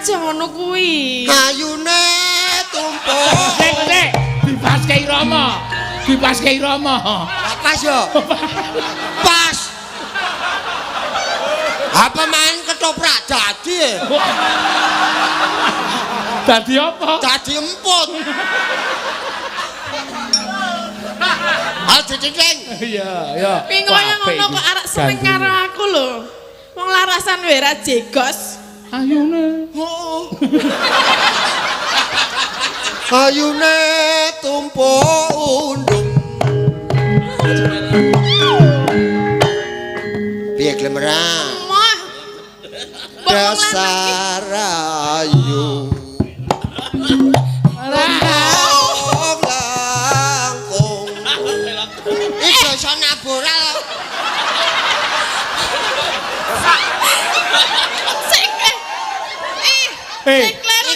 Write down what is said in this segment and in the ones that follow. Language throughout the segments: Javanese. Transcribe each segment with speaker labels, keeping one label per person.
Speaker 1: aja ngono kuwi.
Speaker 2: Ayune tumpuk.
Speaker 3: Sik, dipaske Irama. Dipaske Irama.
Speaker 2: Pas yo. Pas. Apa main ketoprak dadi?
Speaker 3: Dadi apa?
Speaker 2: Dadi emput. Aja cicing.
Speaker 3: Iya, iya.
Speaker 1: Kuwi koyo ngono kok arek seneng karo aku lho. Wong larasan wae ra jegos.
Speaker 3: Ayune.
Speaker 2: Ayune tumpuk undung. Piye glemeran?
Speaker 1: Mah.
Speaker 2: Dasar ayu. Langkung. Iso iso naboral.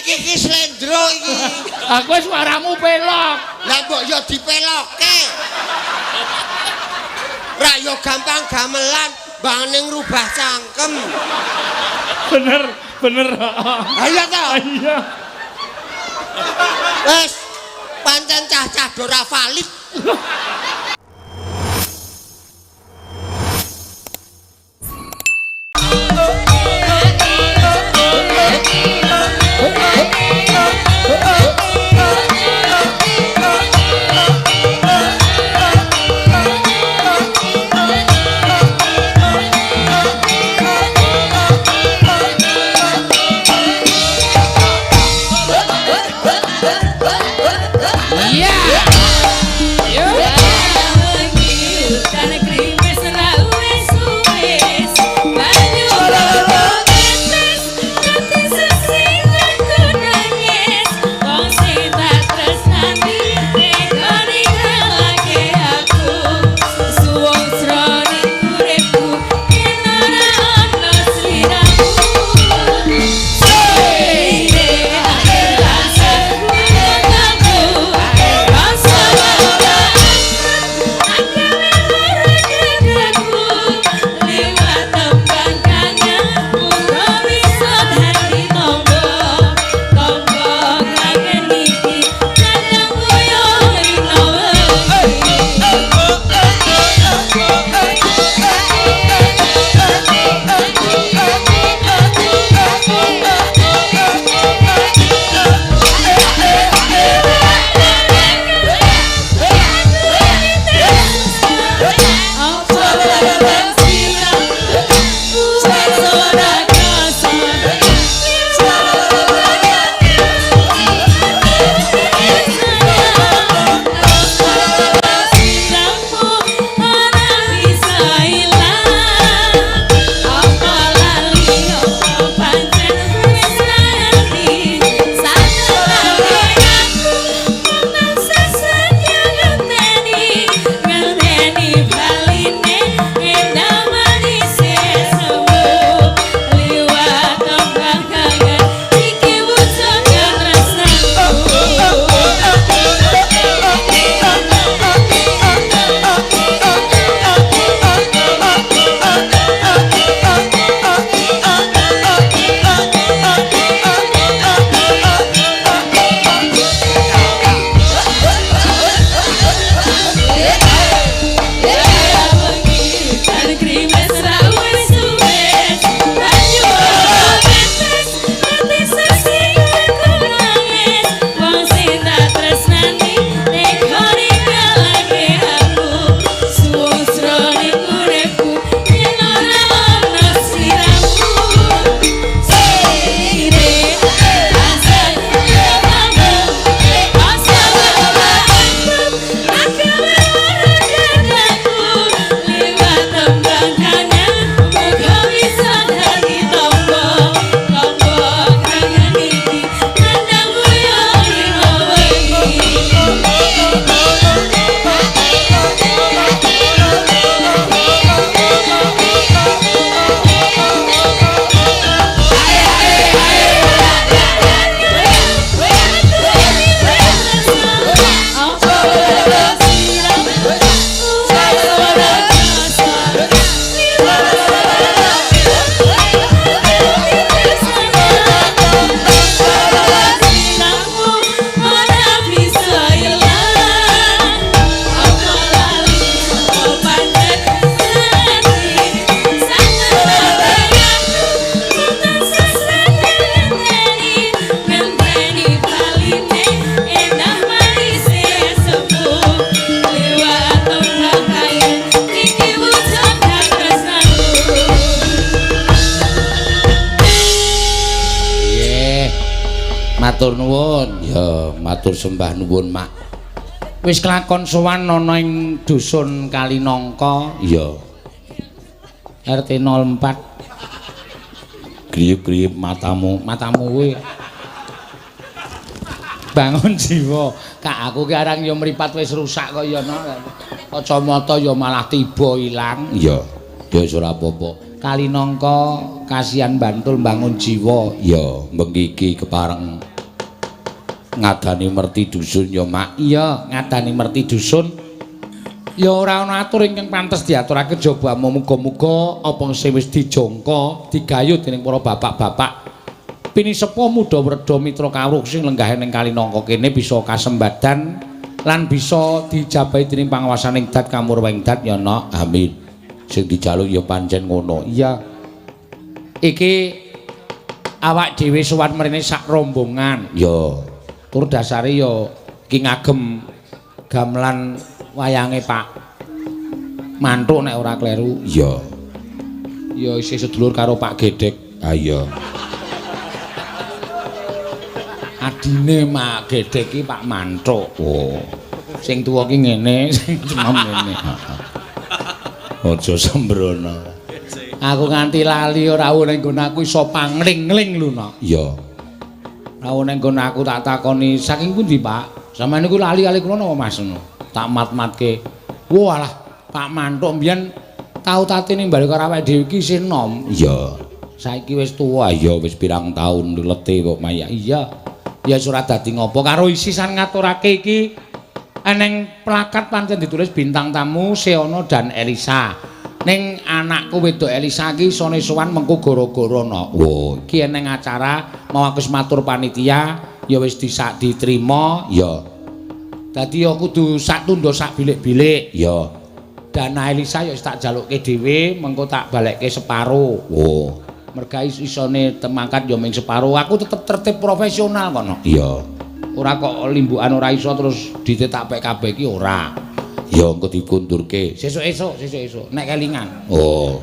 Speaker 2: Iki slendro iki.
Speaker 3: Aku suaramu pelok.
Speaker 2: Lah mbok yo dipelokke. Ra yo gampang gamelan bangane ngrubah cangkem.
Speaker 3: Bener.
Speaker 2: Ayo to.
Speaker 3: Iya.
Speaker 2: Wes pancen cah-cah ora valid.
Speaker 3: Iya. Matur nuwun.
Speaker 4: Ya, matur sembah nuwun, Mak.
Speaker 3: Wis kelakon sowan ana ing dusun Kalinangka.
Speaker 4: Ya.
Speaker 3: RT 04.
Speaker 4: Griyep-griyep matamu
Speaker 3: kuwi. Bangun jiwa. Kak aku ki arang ya mripat wis rusak kok ya no. Kacamata ya malah tiba ilang.
Speaker 4: Ya. Ya ora apa-apa.
Speaker 3: Kalinangka kasihan Bantul bangun jiwa.
Speaker 4: Ya, mengiki kepareng ngadani merti dusun ya, Mak.
Speaker 3: Iya, ngadani merti dusun. Ya ora ana atur ingkang pantes diaturake jaba muga-muga apa sing wis dijangka digayuh dening para bapak-bapak pinisepa muda werda mitra kawruh sing lenggah ning Kalinangka kene bisa kasembadan lan bisa dijabahi dening panguwasaning dat kamurweng dat ya no.
Speaker 4: Amin. Sing dijaluk ya pancen ngono.
Speaker 3: Iya. Iki awak dhewe sowan mrene sak rombongan.
Speaker 4: Ya.
Speaker 3: Tur dasare ya iki ngagem gamelan wayange Pak Mantuk nek ora kleru.
Speaker 4: Ya.
Speaker 3: Ya isih sedulur karo Pak Gedek.
Speaker 4: Ah iya.
Speaker 3: Adine Mak Gedek iki Pak Mantuk.
Speaker 4: Oh.
Speaker 3: Sing tuwa ki ngene, sing cemem ngene.
Speaker 4: Aja sembrono.
Speaker 3: Aku nganti lali ora ning nggon aku iso pangling-ling lho no.
Speaker 4: Iya.
Speaker 3: Ora ning nggon aku tak takoni saking pundi Pak? Sampeyan niku lali-lali kula napa Mas ngono? Tak mat-matke. Walah, Pak Mantuk mbiyen tau tatene bali karo awake dhewe iki isih enom.
Speaker 4: Iya.
Speaker 3: Saiki wis tuwa.
Speaker 4: Ya wis pirang taun lete kok Maya.
Speaker 3: Iya. Ya ora dadi ngopo karo isisan ngaturake iki eneng plakat pancen ditulis bintang tamu Seono dan Elisa. Ning anakku wedok Elisa iki sone sowan mengko gara-gara no.
Speaker 4: Oh,
Speaker 3: Iki eneng acara mau aku matur panitia ya wis diterima.
Speaker 4: ya.
Speaker 3: Dadi ya kudu sak tundha sak bilik-bilik.
Speaker 4: Ya.
Speaker 3: Dana Elisa ya wis tak jalukke dhewe mengko tak balekke separo.
Speaker 4: Oh,
Speaker 3: Merga isone temangkat ya ming separo. Aku tetep tertib profesional kono.
Speaker 4: iya.
Speaker 3: Ora kok limbukan ora iso terus ditetakpek kabeh iki ora.
Speaker 4: Ya engko dikundurke.
Speaker 3: Sesuk-esuk nek kelingan.
Speaker 4: Oh.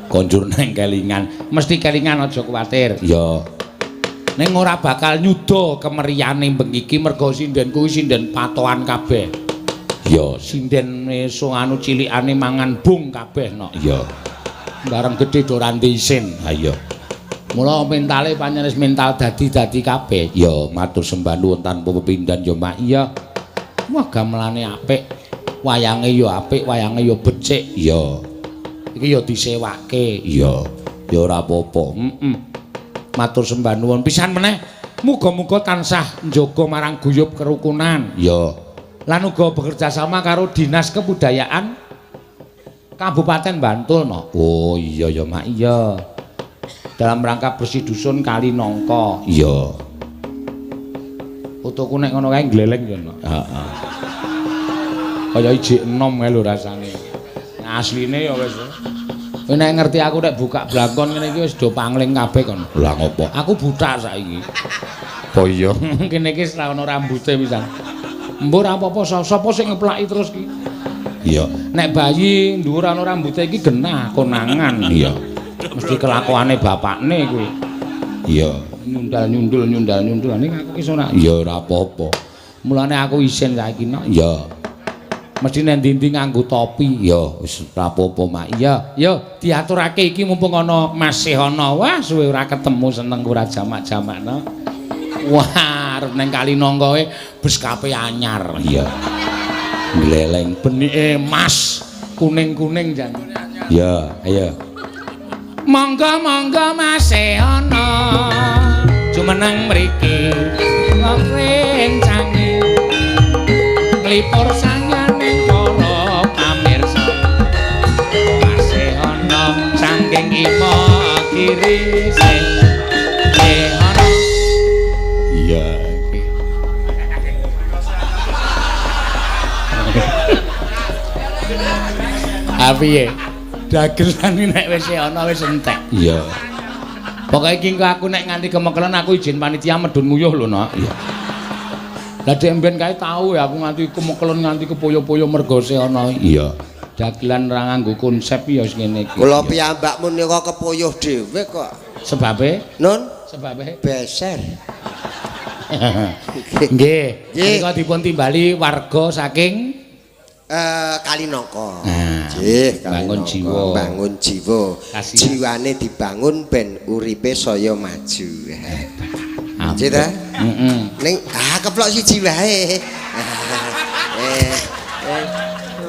Speaker 4: Konjur nang kelingan.
Speaker 3: Mesti kelingan aja kuwatir.
Speaker 4: Ya.
Speaker 3: Ning ora bakal nyuda kemeriane mbengiki merga sinden kuwi sinden patohan kabeh.
Speaker 4: Ya.
Speaker 3: Sinden esuk anu cilikane mangan bung kabeh no.
Speaker 4: Ya.
Speaker 3: Bareng gedhe do ranti isin.
Speaker 4: Ha iya.
Speaker 3: Mula mentale pancen wis mental dadi kabeh.
Speaker 4: Ya matur sembah nuwun tanpa pepindhan ya Mak.
Speaker 3: Iya. Wah gamelane apik. Wayange ya apik, wayange ya becik.
Speaker 4: Ya.
Speaker 3: Iki ya disewake.
Speaker 4: Iya. Ya ora apa-apa.
Speaker 3: Matur sembah nuwun pisan meneh. Muga-muga tansah njaga marang guyub kerukunan.
Speaker 4: Ya.
Speaker 3: Lan uga bekerja sama karo Dinas Kebudayaan Kabupaten Bantul no.
Speaker 4: Oh iya ya Mak.
Speaker 3: Iya. Dalam rangka bersih dusun Kalinangka.
Speaker 4: Iya.
Speaker 3: Fotoku nek ngono kae gleleng ya no.
Speaker 4: Heeh.
Speaker 3: Kaya ijik enom kae lho rasane. Nah, asline ya wis. Kowe nek ngerti aku nek buka blangkon ngene iki wis do pangling kabeh kon.
Speaker 4: Lah ngopo?
Speaker 3: Aku buta saiki.
Speaker 4: Oh iya.
Speaker 3: Kene iki ora ana rambute pisan. Mbok ora apa-apa sapa sing ngeplaki terus ki.
Speaker 4: Iya.
Speaker 3: Nek bayi dhuwur ana rambute iki genah konangan.
Speaker 4: Iya.
Speaker 3: Mesti kelakuane bapakne kuwi.
Speaker 4: Iya.
Speaker 3: Nyundal-nyundul ning aku ki ora.
Speaker 4: Ya ora apa-apa.
Speaker 3: Mulane aku isin saiki no.
Speaker 4: Ya.
Speaker 3: Mesti nek ndi-ndi nganggo topi.
Speaker 4: Ya wis ora apa-apa Mak.
Speaker 3: Iya, yo diaturake iki mumpung ana Mas Sehono. Wah, suwe ora ketemu seneng ora jamak-jamak no. Wah, arep ning Kalinangka kowe bes kape anyar.
Speaker 4: Iya. Gleleng.
Speaker 3: Benike emas kuning-kuning jan.
Speaker 4: Ya, ayo.
Speaker 3: Monggo-monggo Mas Sehono. Jumeneng mriki ngring cangi. Nglipur sanganing para pamirsa. Mas Sehono saking ima kiri Sehono.
Speaker 4: Iya.
Speaker 3: Piye? Dagelan nek wis ana wis entek.
Speaker 4: Iya.
Speaker 3: Pokoke iki aku nek nganti kemekelen aku izin panitia medun nguyuh lho, Nak.
Speaker 4: Iya.
Speaker 3: Lah dek mben kae tau ya aku nganti kemekelen nganti kepoyo-poyo mergo ana.
Speaker 4: Iya.
Speaker 3: dagelan ra nganggo konsep ya ngene iki.
Speaker 2: Kula piyambakmu nika kepuyuh dhewe kok.
Speaker 3: Sebabe?
Speaker 2: Nun,
Speaker 3: Sebabe?
Speaker 2: beser.
Speaker 3: Nggih. Menika dipun timbali warga saking
Speaker 2: Kalinangka.
Speaker 3: Nggih, bangun jiwa.
Speaker 2: Bangun jiwa.
Speaker 3: Kasihan.
Speaker 2: Jiwane dibangun ben uripe saya maju. Nggih ta?
Speaker 3: Heeh.
Speaker 2: Ning keplok siji wae.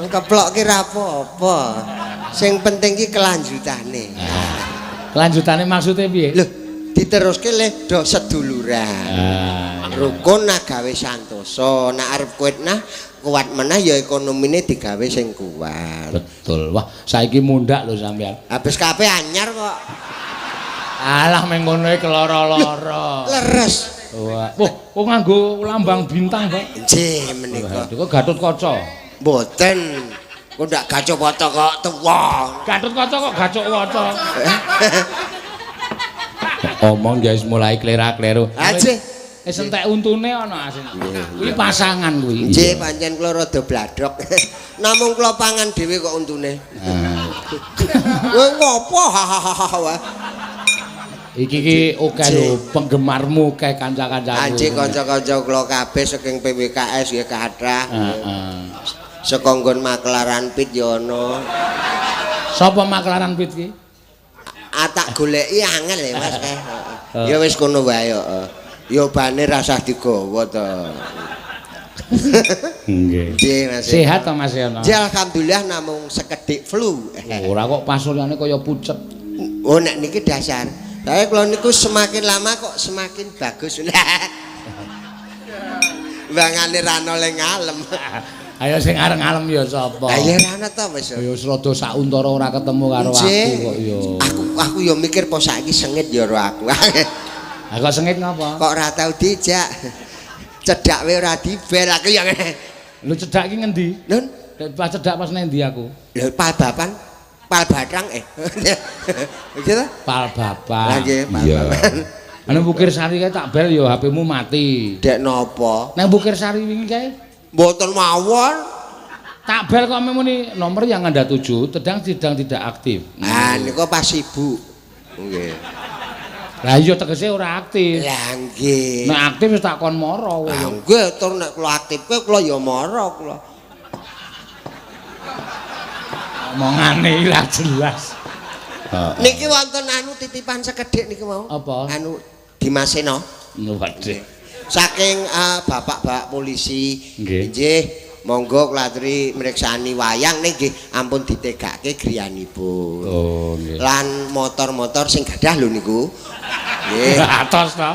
Speaker 2: Keplok ki ra apa-apa. Sing penting ki kelanjutane.
Speaker 3: Kelanjutane maksudnya piye?
Speaker 2: Lho, diteruske le do seduluran. Rukun nah gawe santosa. Nek arep kuat meneh ya ekonomine digawe sing kuat.
Speaker 3: Betul. Wah, saiki mundhak lho sampean.
Speaker 2: Habis kabeh anyar kok.
Speaker 3: Alah meng ngono e keloro-loro.
Speaker 2: Leres.
Speaker 3: Wah, kok nganggo lambang bintang, Pak?
Speaker 2: Nggih menika.
Speaker 3: Kok Gatotkaca.
Speaker 2: Mboten. Kok ndak Gatotkaca kok tuwa.
Speaker 3: Gatotkaca kok Gacokwaca. Omong guys mulai klera-kleru.
Speaker 2: Ajih.
Speaker 3: Wis entek untune ana asin. Kuwi pasangan kuwi.
Speaker 2: Nggih pancen kula rada bladhok. Namung kula pangan dhewe kok untune. Kowe ngopo hahaha.
Speaker 3: Iki ki akeh lho penggemarmu akeh kanca-kancaku.
Speaker 2: Anjing kanca-kanca kula kabeh saking PWKS ya kathah.
Speaker 3: Heeh.
Speaker 2: Saka nggon Maklaran Pit ya ana.
Speaker 3: Sapa Maklaran Pit ki?
Speaker 2: Tak goleki angel ya Mas. Ya wis kono wae kok. Ya bane rasah digawa to.
Speaker 3: Nggih.
Speaker 2: Nggih Mas.
Speaker 3: Sehat to Mas Yono?
Speaker 2: Ya alhamdulillah namung sekedhik flu.
Speaker 3: Ora kok pasuryane kaya pucet.
Speaker 2: Oh nek niki dasar. Saya kalau niku semakin lama kok semakin bagus. Bangane rano le ngalem.
Speaker 3: Ayo sing areng ngalem ya sapa?
Speaker 2: Ayo rano to wis.
Speaker 3: Ya wis rada sauntara ora ketemu karo aku kok ya.
Speaker 2: Aku ya mikir po saiki sengit ya karo aku.
Speaker 3: Ah kok sengit ngapa?
Speaker 2: Kok ora tau dijak. Cedak wae ora dibel aku ya.
Speaker 3: Lu cedak ki ngendi?
Speaker 2: Nun,
Speaker 3: Pas cedak pas nendi aku?
Speaker 2: lho pal bapan, pal batang Gitu?
Speaker 3: Pal bapak.
Speaker 2: Lagi pal
Speaker 3: Iya.
Speaker 2: bapan.
Speaker 3: Ana Bukir Sari kae tak bel ya HP-mu mati.
Speaker 2: Dek napa?
Speaker 3: Nang Bukir Sari wingi kae
Speaker 2: Mboten mawon.
Speaker 3: tak bel kok muni nomor yang Anda tuju sedang tidak aktif.
Speaker 2: Ah niku pas sibuk. Nggih.
Speaker 3: Lah iya tegese ora aktif.
Speaker 2: Lah nggih.
Speaker 3: Nek aktif wis tak kon moro kowe.
Speaker 2: Ah nggih tur nek kula aktifke kula ya mara kula.
Speaker 3: Omongane ora jelas.
Speaker 2: Niki wonten anu titipan sekedhik niki mau.
Speaker 3: Apa?
Speaker 2: Anu Dimasena.
Speaker 3: Waduh.
Speaker 2: Saking bapak-bapak polisi.
Speaker 3: Nggih.
Speaker 2: Monggo kula aturi mriksani wayang nggih ampun ditegake griyanipun.
Speaker 3: Oh, nggih.
Speaker 2: Lan motor-motor sing gadah lho niku. Nggih.
Speaker 3: Atos to.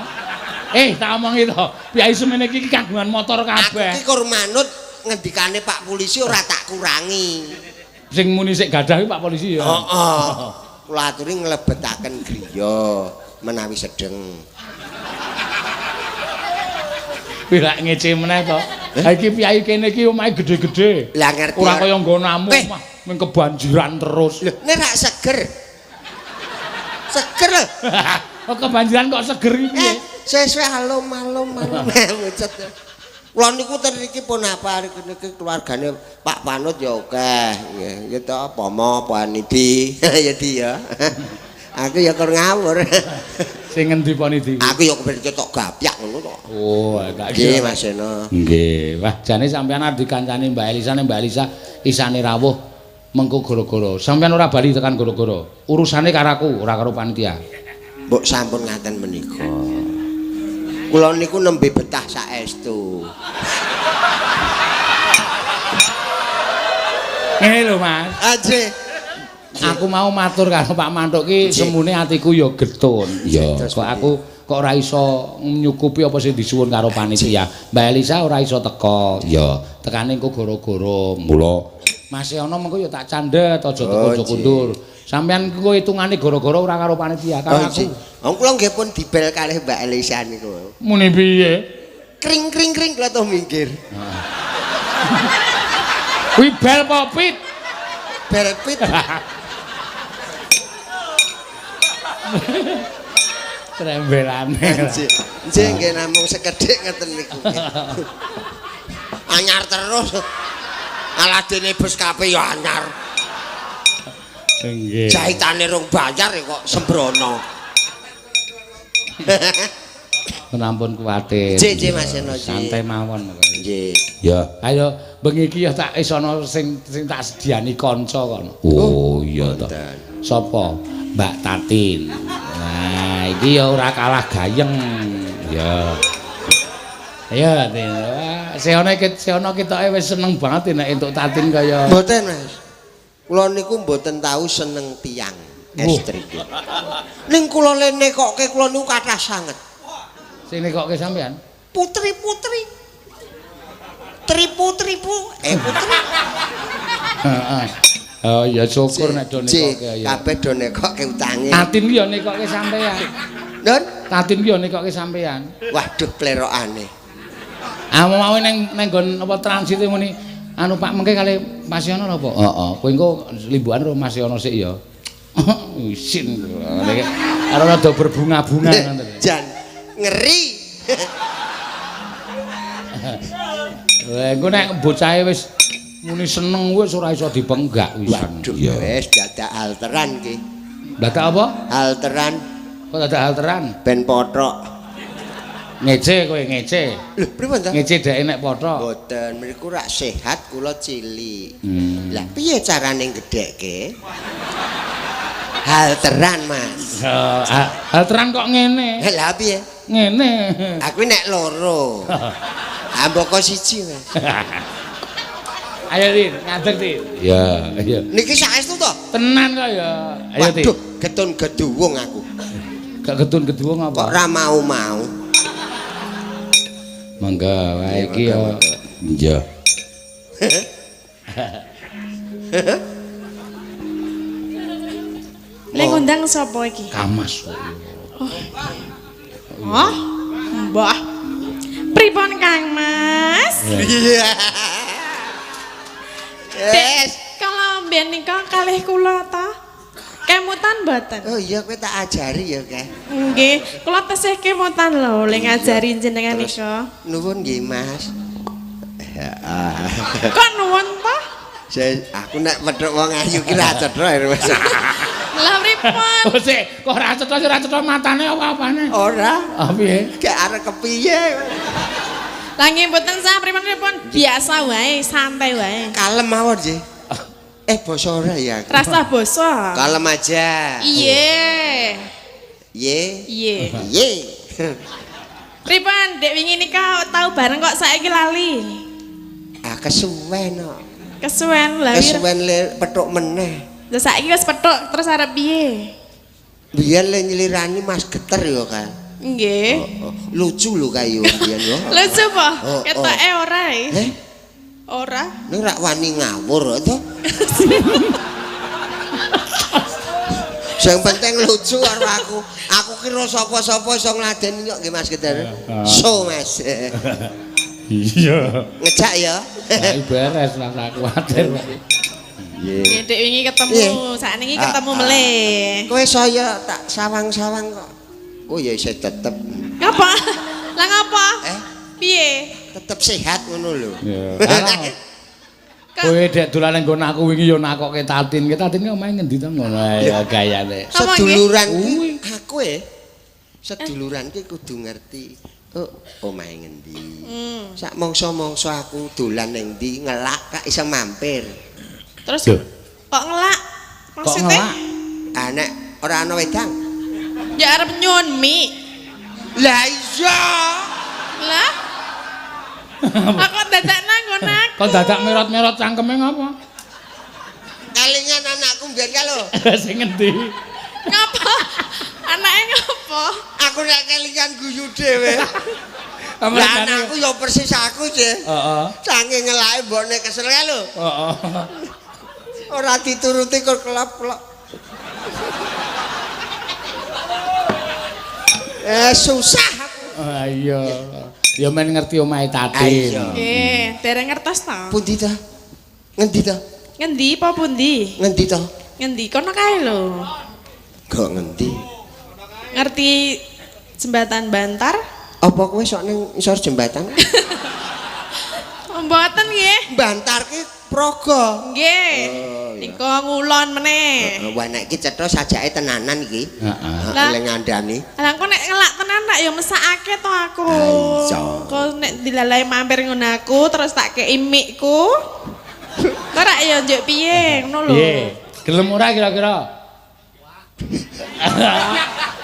Speaker 3: Tak omongi to. Piyai semene iki kagungan motor
Speaker 2: Aku
Speaker 3: kabeh.
Speaker 2: ki kur manut ngendikane Pak Polisi ora tak kurangi.
Speaker 3: Sing muni sik gadah iki Pak Polisi ya.
Speaker 2: Heeh. Kula aturi nglebetaken griya menawi sedeng.
Speaker 3: Pilak ngece meneh to. Ha iki piyai kene iki omahe gedhe-gedhe.
Speaker 2: Lah ngerti.
Speaker 3: Ora kaya nggonamu mah mung kebanjiran terus.
Speaker 2: Lho, nek rak seger. Seger lho.
Speaker 3: Kok kebanjiran kok seger iki piye?
Speaker 2: Sesuai alum-alum mucet. Kula niku teriki pun apa niki keluargane Pak Panut ya akeh nggih. Ya to Pomo, Panidi. Ya di ya. Aku ya kur ngawur.
Speaker 3: Sing ngendi Panidi?
Speaker 2: Aku ya kepen ketok gapyak ngono to.
Speaker 3: Oh, tak
Speaker 2: Nggih Mas Eno.
Speaker 3: Nggih. Wah, jane sampean arep dikancani Mbak Elisa isane rawuh mengko gara-gara. Sampean ora bali tekan gara-gara. Urusane karo aku, ora karo panitia.
Speaker 2: Mbok sampun ngaten menika. Kula niku nembe betah saestu.
Speaker 3: Ngene lho, Mas.
Speaker 2: Aje.
Speaker 3: Aku mau matur karo Pak Mantuk ki semune atiku ya getun. Ya, kok aku kok ora iso nyukupi apa sing disuwun karo panitia. Mbak Elisa ora iso teko. Ya, tekane engko gara-gara mula. Mas Yono mengko ya tak candhet aja teko kundur. Sampeyan engko hitungane gara-gara ora karo panitia karo aku.
Speaker 2: Wong kula nggih pun dibel kalih Mbak Elisa niku.
Speaker 3: Muni piye?
Speaker 2: Kring kring kring kula tuh minggir.
Speaker 3: Kuwi bel popit.
Speaker 2: Bel pit.
Speaker 3: Trembelane.
Speaker 2: Nggih nggih namung sekedhik ngeten niku. Anyar terus. Aladene bus kape yo anyar.
Speaker 3: Nggih.
Speaker 2: Jahitane rong bayar kok sembrono.
Speaker 3: Ampun kuwatir.
Speaker 2: Nggih, Mas Eno.
Speaker 3: Santai mawon.
Speaker 2: Nggih.
Speaker 4: Ya.
Speaker 3: Ayo bengi iki ya tak isono sing tak sediani kanca kono.
Speaker 4: Oh iya to.
Speaker 3: Sapa? Mbak Tatin. Nah, iki ya ora kalah gayeng. Ya. Ayo, Tin. Seono ketoke wis seneng banget nek entuk Tatin kaya.
Speaker 2: Mboten, Mas. Kula niku mboten tahu seneng tiyang estri. Ning kula le nekokke kula niku kathah sanget.
Speaker 3: Sing nekokke sampean?
Speaker 2: Putri-putri. Tripu-tripu, putri.
Speaker 3: Heeh. Oh ya syukur nek do nekokke ya.
Speaker 2: Kabeh do nekokke utange.
Speaker 3: Tatin ki ya nekokke sampean.
Speaker 2: Nun,
Speaker 3: Tatin ki ya nekokke sampean.
Speaker 2: waduh plerokane.
Speaker 3: Mau ning nggon apa transit muni anu Pak mengke kali Mas Yono napa? Heeh. Kowe engko limbukan karo Mas Yono sik ya. Isin. Ora rada berbunga-bunga ngoten.
Speaker 2: Jan ngeri.
Speaker 3: Engko nek bocahe wis muni seneng wis ora iso dipenggak wisan.
Speaker 2: Waduh, wis dadak alteran ki.
Speaker 3: Dadak apa?
Speaker 2: Alteran
Speaker 3: Kok dadak halteran?
Speaker 2: ben pothok.
Speaker 3: Ngece kowe ngece.
Speaker 2: Lho, pripun ta?
Speaker 3: Ngece dek nek pothok.
Speaker 2: Mboten, mriku rak sehat kula cilik. Lah piye carane gedhekke? Halteran, Mas.
Speaker 3: Halteran kok ngene?
Speaker 2: Lah piye?
Speaker 3: Ngene.
Speaker 2: Aku nek loro. Amboko siji, Mas.
Speaker 3: Ayo Tin, ngadeg Tin.
Speaker 4: Ya, iya.
Speaker 2: Niki saestu to?
Speaker 3: Tenan kok ya. Ayo Tin.
Speaker 2: Waduh, getun geduwung aku.
Speaker 3: Gak gedun-gedung
Speaker 2: Kok
Speaker 3: apa?
Speaker 2: ora mau-mau.
Speaker 3: Mangga wae iki ya.
Speaker 4: Iya.
Speaker 1: Lek ngundang sapa iki?
Speaker 3: Kamas.
Speaker 1: Oh, mbah. Pripun Kang Mas?
Speaker 2: Iya.
Speaker 1: Dek, kalau mbiyen nika kalih kula ta? Kemutan mboten?
Speaker 2: Oh iya kowe tak ajari ya, Keh.
Speaker 1: Nggih, kula tesih kemutan lho le ngajari jenengan nika.
Speaker 2: Nuwun nggih, Mas.
Speaker 1: Kok nuwun ta?
Speaker 2: Aku nek medhok wong ayu ki ra cetha, Mas.
Speaker 1: Lah pripun?
Speaker 3: Oh sik, kok ora cetha matane apa-apane?
Speaker 2: Ora.
Speaker 3: Ah piye?
Speaker 2: Gak arek kepiye.
Speaker 1: Lah nggih mboten sah pripun-pripun, biasa wae, santai wae.
Speaker 2: Kalem mawon, Nggih. Basa ora ya.
Speaker 1: Rasa basa.
Speaker 2: Kalem aja.
Speaker 1: Iye.
Speaker 2: Ye.
Speaker 1: Iye.
Speaker 2: Ye.
Speaker 1: Pripun, Dek wingi nika tau bareng kok saiki lali.
Speaker 2: Ah kesuwen kok.
Speaker 1: Kesuwen lah.
Speaker 2: Kesuwen le petuk meneh.
Speaker 1: Lah saiki wis pethuk terus arep piye?
Speaker 2: Biyen le nyelirani Mas Geter ya, Kak.
Speaker 1: Nggih.
Speaker 2: Lucu lho kayu biyen yo.
Speaker 1: Lucu po?
Speaker 2: Oh,
Speaker 1: Ketoke ora e.
Speaker 2: Heh,
Speaker 1: Ora.
Speaker 2: ning rak wani ngawur to. Sing penting lucu karo aku. Aku kira sapa-sapa iso ngladeni kok nggih Mas Geter. So, Mas.
Speaker 3: Iya.
Speaker 2: Ngejak ya.
Speaker 3: Saiki beres lah tak kuwatir.
Speaker 1: Nggih, Dek wingi ketemu, sakniki ketemu meleh.
Speaker 2: Kowe saya tak sawang-sawang kok. Oh ya isih tetep.
Speaker 1: Ngapa? Lah ngapa? Piye?
Speaker 2: Tetep sehat ngono lho.
Speaker 3: Ya. Kowe dek dolan nggon aku wingi yo nakokke Tatin. Tatin ki omahe ngendi to ngono ya gayane.
Speaker 2: Seduluran ki aku seduluran ki kudu ngerti. Oh, omahe ngendi? Sak mangsa-mangsa aku dolan ning ndi ngelak kak iso mampir.
Speaker 1: Terus kok ngelak? Maksudnya?
Speaker 2: Ah nek ora ana wedang.
Speaker 1: Ya arep nyun mi.
Speaker 2: Lah iya.
Speaker 1: Lah? Aku dadak nanggon aku.
Speaker 3: Kok dadak merot-merot cangkeme ngapa?
Speaker 2: Kelingan anakku mbiyen ka lho.
Speaker 3: Sing ngendi?
Speaker 1: Ngapa? Anake ngapa?
Speaker 2: Aku nek kelingan guyu dhewe. Lah anakku ya persis aku, Cih.
Speaker 3: Heeh.
Speaker 2: Saking ngelake mbokne kesel ka lho.
Speaker 3: Heeh.
Speaker 2: Ora dituruti kok kelap-kelop. Susah aku.
Speaker 3: Ah iya. Ya men ngerti omahe Tatin.
Speaker 1: Nggih, dereng ngertos ta?
Speaker 2: Pundi ta? Ngendi ta?
Speaker 1: Ngendi apa pundi?
Speaker 2: Ngendi ta?
Speaker 1: Ngendi kono kae lho.
Speaker 2: Gak ngendi.
Speaker 1: Ngerti jembatan Bantar?
Speaker 2: Apa kowe sok ning isor jembatan?
Speaker 1: Mboten nggih.
Speaker 2: Bantar ki Praga.
Speaker 1: Nggih.
Speaker 2: Oh, iya.
Speaker 1: Nika ngulon meneh.
Speaker 2: Wah nek iki cetha sajake tenanan iki.
Speaker 3: Heeh.
Speaker 1: Lah.
Speaker 2: Lek ngandani.
Speaker 1: Lah kok nek ngelak tenan tak ya mesakake to aku.
Speaker 2: Iya.
Speaker 1: Kok nek dilalai mampir ngono aku terus tak kei mikku. Kok rak ya njuk piye ngono lho.
Speaker 3: Piye? Gelem ora kira-kira?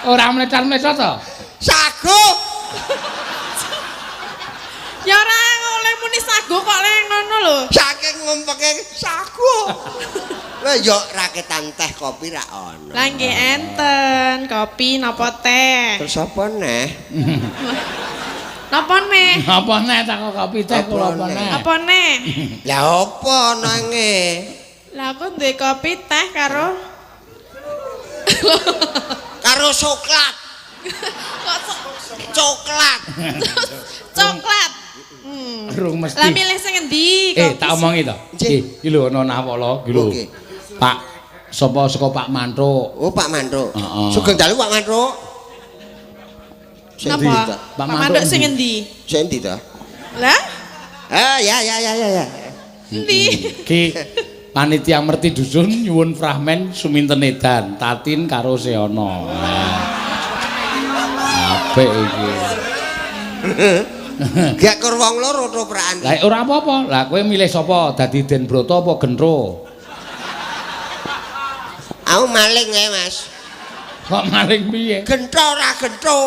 Speaker 3: Ora mlecar-mlecar to?
Speaker 2: Sagu.
Speaker 1: Ya ora oleh muni sago kok le ngono lho.
Speaker 2: Saking ngumpeke sagu. Lah yo raketan teh kopi ra ono.
Speaker 1: Lah nggih enten, kopi napa teh?
Speaker 2: Terus apa neh?
Speaker 1: Napa neh?
Speaker 3: Apa neh tak kopi teh kula apa neh?
Speaker 1: Apa neh?
Speaker 2: Lah apa nange?
Speaker 1: Lah aku duwe kopi teh karo
Speaker 2: Karo coklat.
Speaker 1: kok
Speaker 2: Coklat.
Speaker 1: coklat.
Speaker 3: Rung mesti.
Speaker 1: Lah milih sing endi?
Speaker 3: Tak omongi to. Iki lho ana nawala iki lho.
Speaker 2: Oke.
Speaker 3: Pak sapa saka Pak Mantruk.
Speaker 2: Oh Pak Mantruk.
Speaker 3: Heeh.
Speaker 2: Sugeng dalu Pak Mantruk. Sing ndi
Speaker 1: Napa?
Speaker 2: ta?
Speaker 3: Pak
Speaker 1: Manduk
Speaker 3: Manduk
Speaker 1: sing
Speaker 3: endi?
Speaker 1: endi?
Speaker 2: Sing ndi ta?
Speaker 1: Lah?
Speaker 2: Ya.
Speaker 1: Endi?
Speaker 3: Ki panitia merti dusun nyuwun fragmen suminten edan Tatin karo Seana. Apik iki.
Speaker 2: Gak kur wong loro toprakan.
Speaker 3: Lah ora apa-apa. Lah kowe milih sapa? Dadi Den Broto apa Gentro?
Speaker 2: Aku maling ya Mas.
Speaker 3: Kok maling piye?
Speaker 2: Gentho ora gentho.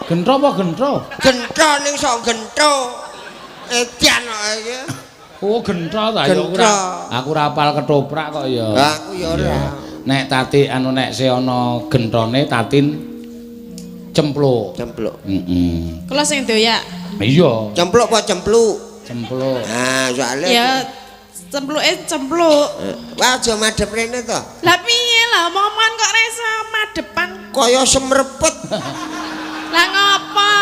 Speaker 3: Gentro apa Gentro?
Speaker 2: Gentho ning sok gentho. Edian kok iki.
Speaker 3: Oh Gentro ta ya
Speaker 2: Gentro.
Speaker 3: ora. Aku ora apal ketoprak kok ya.
Speaker 2: Aku ya ora.
Speaker 3: Nek Tati nek Seana Gentrone Tatin cempluk.
Speaker 2: Cempluk.
Speaker 3: Heeh.
Speaker 1: Kula sing doyak.
Speaker 3: Iya,
Speaker 2: Cempluk apa cempluk?
Speaker 3: cempluk.
Speaker 2: Nah, soalnya
Speaker 1: Ya cempluke cempluk.
Speaker 2: wah aja madhep rene to.
Speaker 1: Lah piye lah momon kok reso madepan.
Speaker 2: Kaya semrepet.
Speaker 1: Lah ngapa?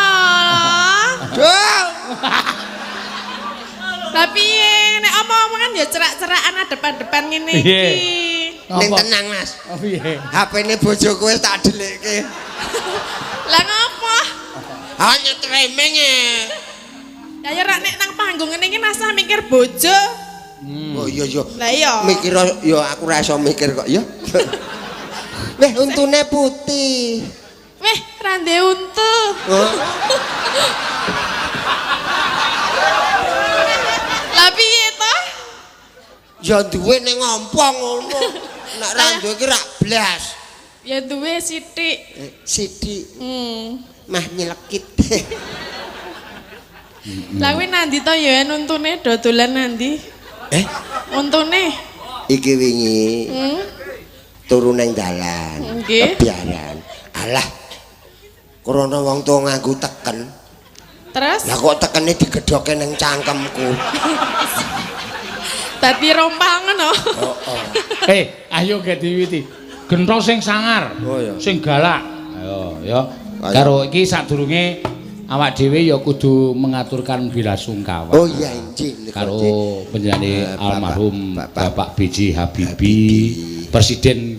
Speaker 2: Duh.
Speaker 1: Lah piye nek omong-omongan ya cerak-cerakan depan-depan ngene iki.
Speaker 3: Piye?
Speaker 2: Ning
Speaker 3: Apa?
Speaker 2: tenang Mas.
Speaker 3: Oh piye?
Speaker 2: HP-ne bojoku wis tak delekke.
Speaker 1: Lah ngapa?
Speaker 2: Hanya tremeng e.
Speaker 1: Ya ora nek nang panggung ngene iki nasa mikir bojo.
Speaker 2: Oh iya iya.
Speaker 1: Lah iya.
Speaker 2: Mikir yo aku ra iso mikir kok ya. Weh untune putih.
Speaker 1: Weh, rande untu.
Speaker 2: Oh.
Speaker 1: Lah piye to?
Speaker 2: Ya duwe ning ngompong ngono. Nek ra duwe ki ra blas.
Speaker 1: Ya duwe sithik.
Speaker 2: Sithik
Speaker 1: Hmm.
Speaker 2: mah nyelekit.
Speaker 1: Lah kuwi nandi to ya untune dodolan nandi? Untune.
Speaker 2: Iki wingi
Speaker 1: Hmm.
Speaker 2: turu ning dalan.
Speaker 1: Nggih.
Speaker 2: Kebiaran. Alah. Krana wong tuwa nganggo teken.
Speaker 1: Terus
Speaker 2: Lah kok tekene digedhoke ning cangkemku.
Speaker 1: dadi rompal ngono.
Speaker 3: Ayo ge diwiwiti. Gentro sing sangar.
Speaker 2: Oh, iya.
Speaker 3: Sing galak. Ayo, ya.
Speaker 2: Ayo.
Speaker 3: Karo iki sadurunge awak dhewe ya kudu mengaturkan belasungkawa.
Speaker 2: Oh iya injih.
Speaker 3: Karo penyanyi almarhum Bapak B.J. Habibie, Presiden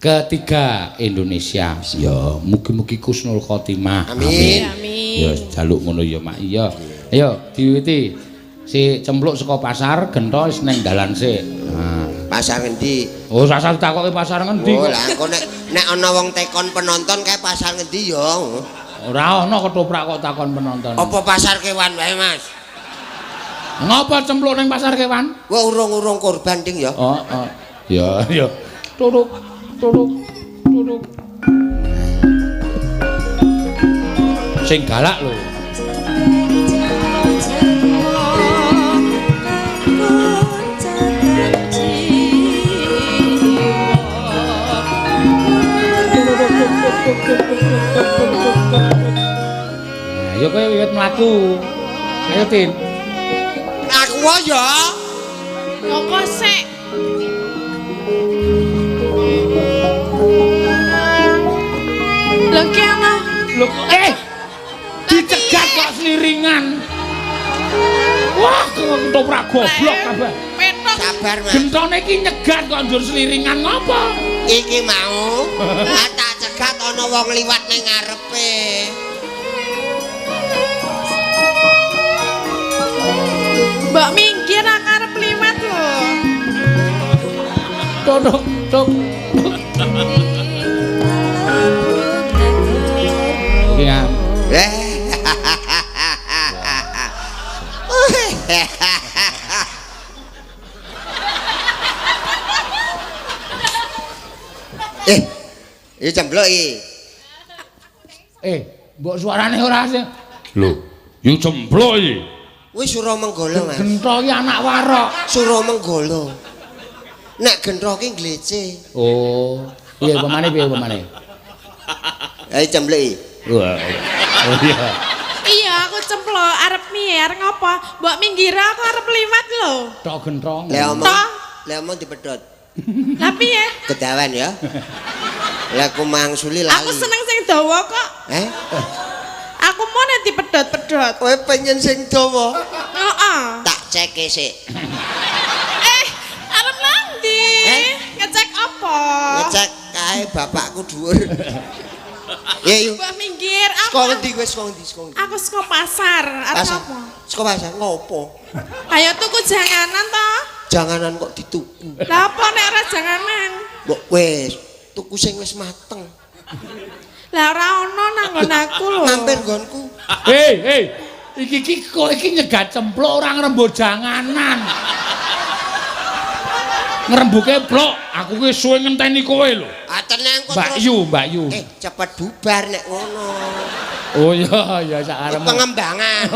Speaker 3: ketiga Indonesia. Ya, mugi-mugi kusnul khotimah.
Speaker 2: Amin.
Speaker 1: Amin.
Speaker 3: Ya jaluk ngono ya Mak. Iya. Ayo diwiwiti. Si cempluk saka pasar, gentho wis ning dalan sik. Nah.
Speaker 2: Pasar ngendi?
Speaker 3: Oh, sasar takoke pasar ngendi?
Speaker 2: Oh lah engko nek ana wong tekon penonton kae pasar ngendi ya?
Speaker 3: Ora ana ketoprak kok takon penonton.
Speaker 2: Apa pasar kewan wae Mas?
Speaker 3: Ngapa cempluk ning pasar kewan?
Speaker 2: Wah urung-urung korban ding ya.
Speaker 3: Oh. Ya. Turuk. Sing galak lho. Ya kowe wiwit mlaku. Ayo Tin.
Speaker 2: Aku wae ya.
Speaker 1: Kok sik. Lho ki ana.
Speaker 3: Lho dicegat kok sliringan. Wah, ketoprak goblok kabeh.
Speaker 1: Petok.
Speaker 2: Sabar Mas.
Speaker 3: Gentone iki nyegat kok ndur sliringan ngopo?
Speaker 2: Iki mau tak cegat ana wong liwat ning ngarepe.
Speaker 1: Mbak Minggi minggir aku arep liwat lho.
Speaker 3: Tuk. Iya.
Speaker 2: Iki jemblok iki.
Speaker 3: Mbok suarane ora sing.
Speaker 4: Lho, yo jemblok iki.
Speaker 2: Kuwi Suramenggala, Mas.
Speaker 3: Gentho iki anak warok.
Speaker 2: Suramenggala. Nek gentho ki glece.
Speaker 3: Oh, iya piye pemane?
Speaker 2: Ayo jemblok iki.
Speaker 3: Wah. Oh iya.
Speaker 1: Iya, aku cemplok arep mier ngopo? Mbok minggir aku arep liwat lho.
Speaker 3: Tok gentrong.
Speaker 2: Lah omong dipedhot.
Speaker 1: Lah piye?
Speaker 2: Kedawan ya. Lah aku mangsuli lali.
Speaker 1: Aku seneng sing dawa kok. Aku mau nek dipedhot-pedhot.
Speaker 2: Kowe pengen sing dawa.
Speaker 1: Heeh.
Speaker 2: Tak cek sik.
Speaker 1: Arep nanti. Ngecek apa?
Speaker 2: Ngecek kae bapakku dhuwur. Ya yuk.
Speaker 1: Mbah minggir.
Speaker 2: Saka ndi kowe saka ndi?
Speaker 1: Aku saka pasar. Arep apa?
Speaker 2: Saka pasar ngopo?
Speaker 1: Ayo tuku janganan to.
Speaker 2: Janganan kok dituku.
Speaker 1: Lah apa nek ora janganan?
Speaker 2: Mbok wis tuku sing wis mateng.
Speaker 1: Lah ora ono nang nggon aku lho.
Speaker 2: Mampir nggonku.
Speaker 3: Hei. Iki kok iki nyegat cemplok ora ngrembug janganan. Ngrembuke blok, aku ki suwe ngenteni kowe lho.
Speaker 2: Tenang kok.
Speaker 3: Mbak Yu.
Speaker 2: Cepet bubar nek ngono.
Speaker 3: Oh iya sak arep.
Speaker 2: Pengembangan.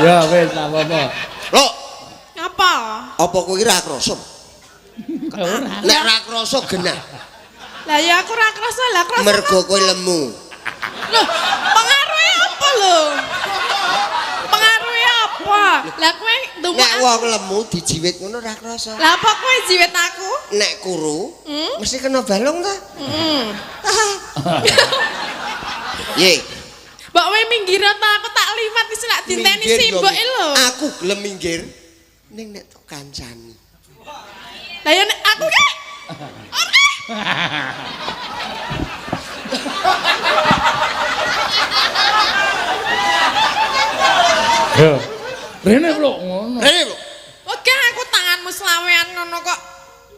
Speaker 3: Ya wis apa-apa.
Speaker 2: Lho,
Speaker 1: Apa?
Speaker 2: apa kowe ki ra krasa?
Speaker 3: Ora.
Speaker 2: Nek ra krasa genah.
Speaker 1: Lah ya aku ora krasa lah krasa.
Speaker 2: Mergo kowe lemu.
Speaker 1: Loh, pengaruhe apa lho? Pengaruhe apa? Lah kowe ndonga.
Speaker 2: Nek wong lemu dijiwit ngono ra krasa.
Speaker 1: Lah apa kowe jiwit aku?
Speaker 2: Nek kuru mesti kena balung ta? Ye.
Speaker 1: Mbok kowe minggir ta aku tak liwat wis nak dinteni simbok lho.
Speaker 2: Aku gelem minggir ning nek tok kancani.
Speaker 1: Lah ya nek aku ki.
Speaker 3: Ya. Rene lho ngono.
Speaker 2: Rene lho.
Speaker 1: Oke aku tanganmu selawean ngono kok.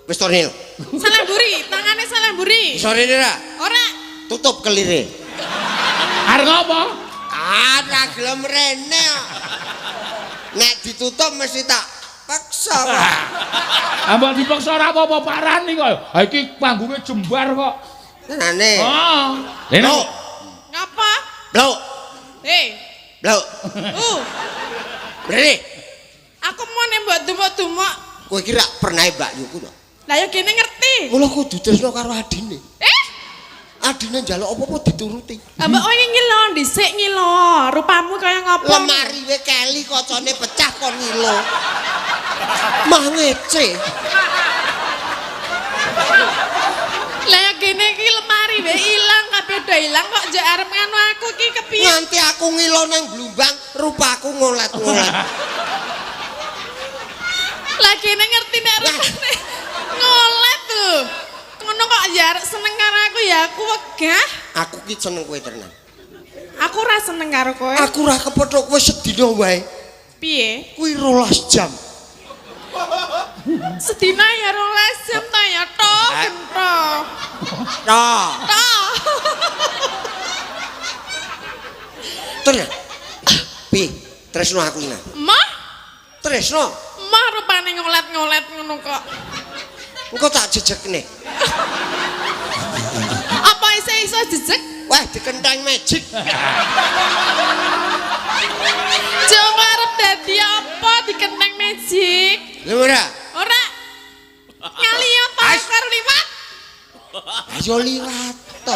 Speaker 2: Wis to Nil.
Speaker 1: Salemburi, tangane salemburi.
Speaker 2: Iso rene ra?
Speaker 1: Ora.
Speaker 2: Tutup kelire.
Speaker 3: Arep apa?
Speaker 2: Ora gelem rene kok. Nek ditutup mesti tak paksa kok.
Speaker 3: Ambek dipaksa ora apa-apa parani kok. Ha iki panggunge jembar kok.
Speaker 2: Tenane.
Speaker 3: Oh. Rene.
Speaker 1: Ngapa?
Speaker 2: Blok.
Speaker 1: Hei.
Speaker 2: Blok. Rene.
Speaker 1: Aku mau nembok dumuk-dumuk.
Speaker 2: Kowe iki ra pernah Mbak Yuku to?
Speaker 1: Lah ya kene ngerti.
Speaker 2: Mula kudu tresno karo adine. Adine njaluk apa-apa dituruti.
Speaker 1: Mbak kowe ngilo dhisik ngilo. Rupamu kaya ngopo?
Speaker 2: Lemari we keli kacane pecah kon ngilo. Mah ngece.
Speaker 1: Lah ya kene iki lemari we ilang kabeh do ilang kok njek arep nganu aku iki kepiye?
Speaker 2: Nganti aku ngilo nang Blumbang, rupaku ngolet-ngolet.
Speaker 1: Lah kene ngerti nek rupane ngolet lho. Ngono kok ya arek seneng karo aku ya aku wegah.
Speaker 2: Aku ki seneng kowe tenan.
Speaker 1: Aku ora seneng karo kowe.
Speaker 2: Aku ora kepethuk kowe sedina wae.
Speaker 1: Piye?
Speaker 2: Kuwi 12 jam.
Speaker 1: Sedina ya 12 jam ta ya tok gento.
Speaker 2: Nah,
Speaker 1: Tok.
Speaker 2: tenan. Piye? Tresno aku ina.
Speaker 1: Mah,
Speaker 2: Tresno.
Speaker 1: mah rupane ngolet-ngolet ngono kok.
Speaker 2: Engko tak jejekne.
Speaker 1: Apa iso jejeg?
Speaker 2: Wah, dikenteng magic.
Speaker 1: Coba arep dadi apa dikenteng magic?
Speaker 2: Lha ora?
Speaker 1: Ora. Nyali apa karo liwat?
Speaker 2: Ayo liwat to.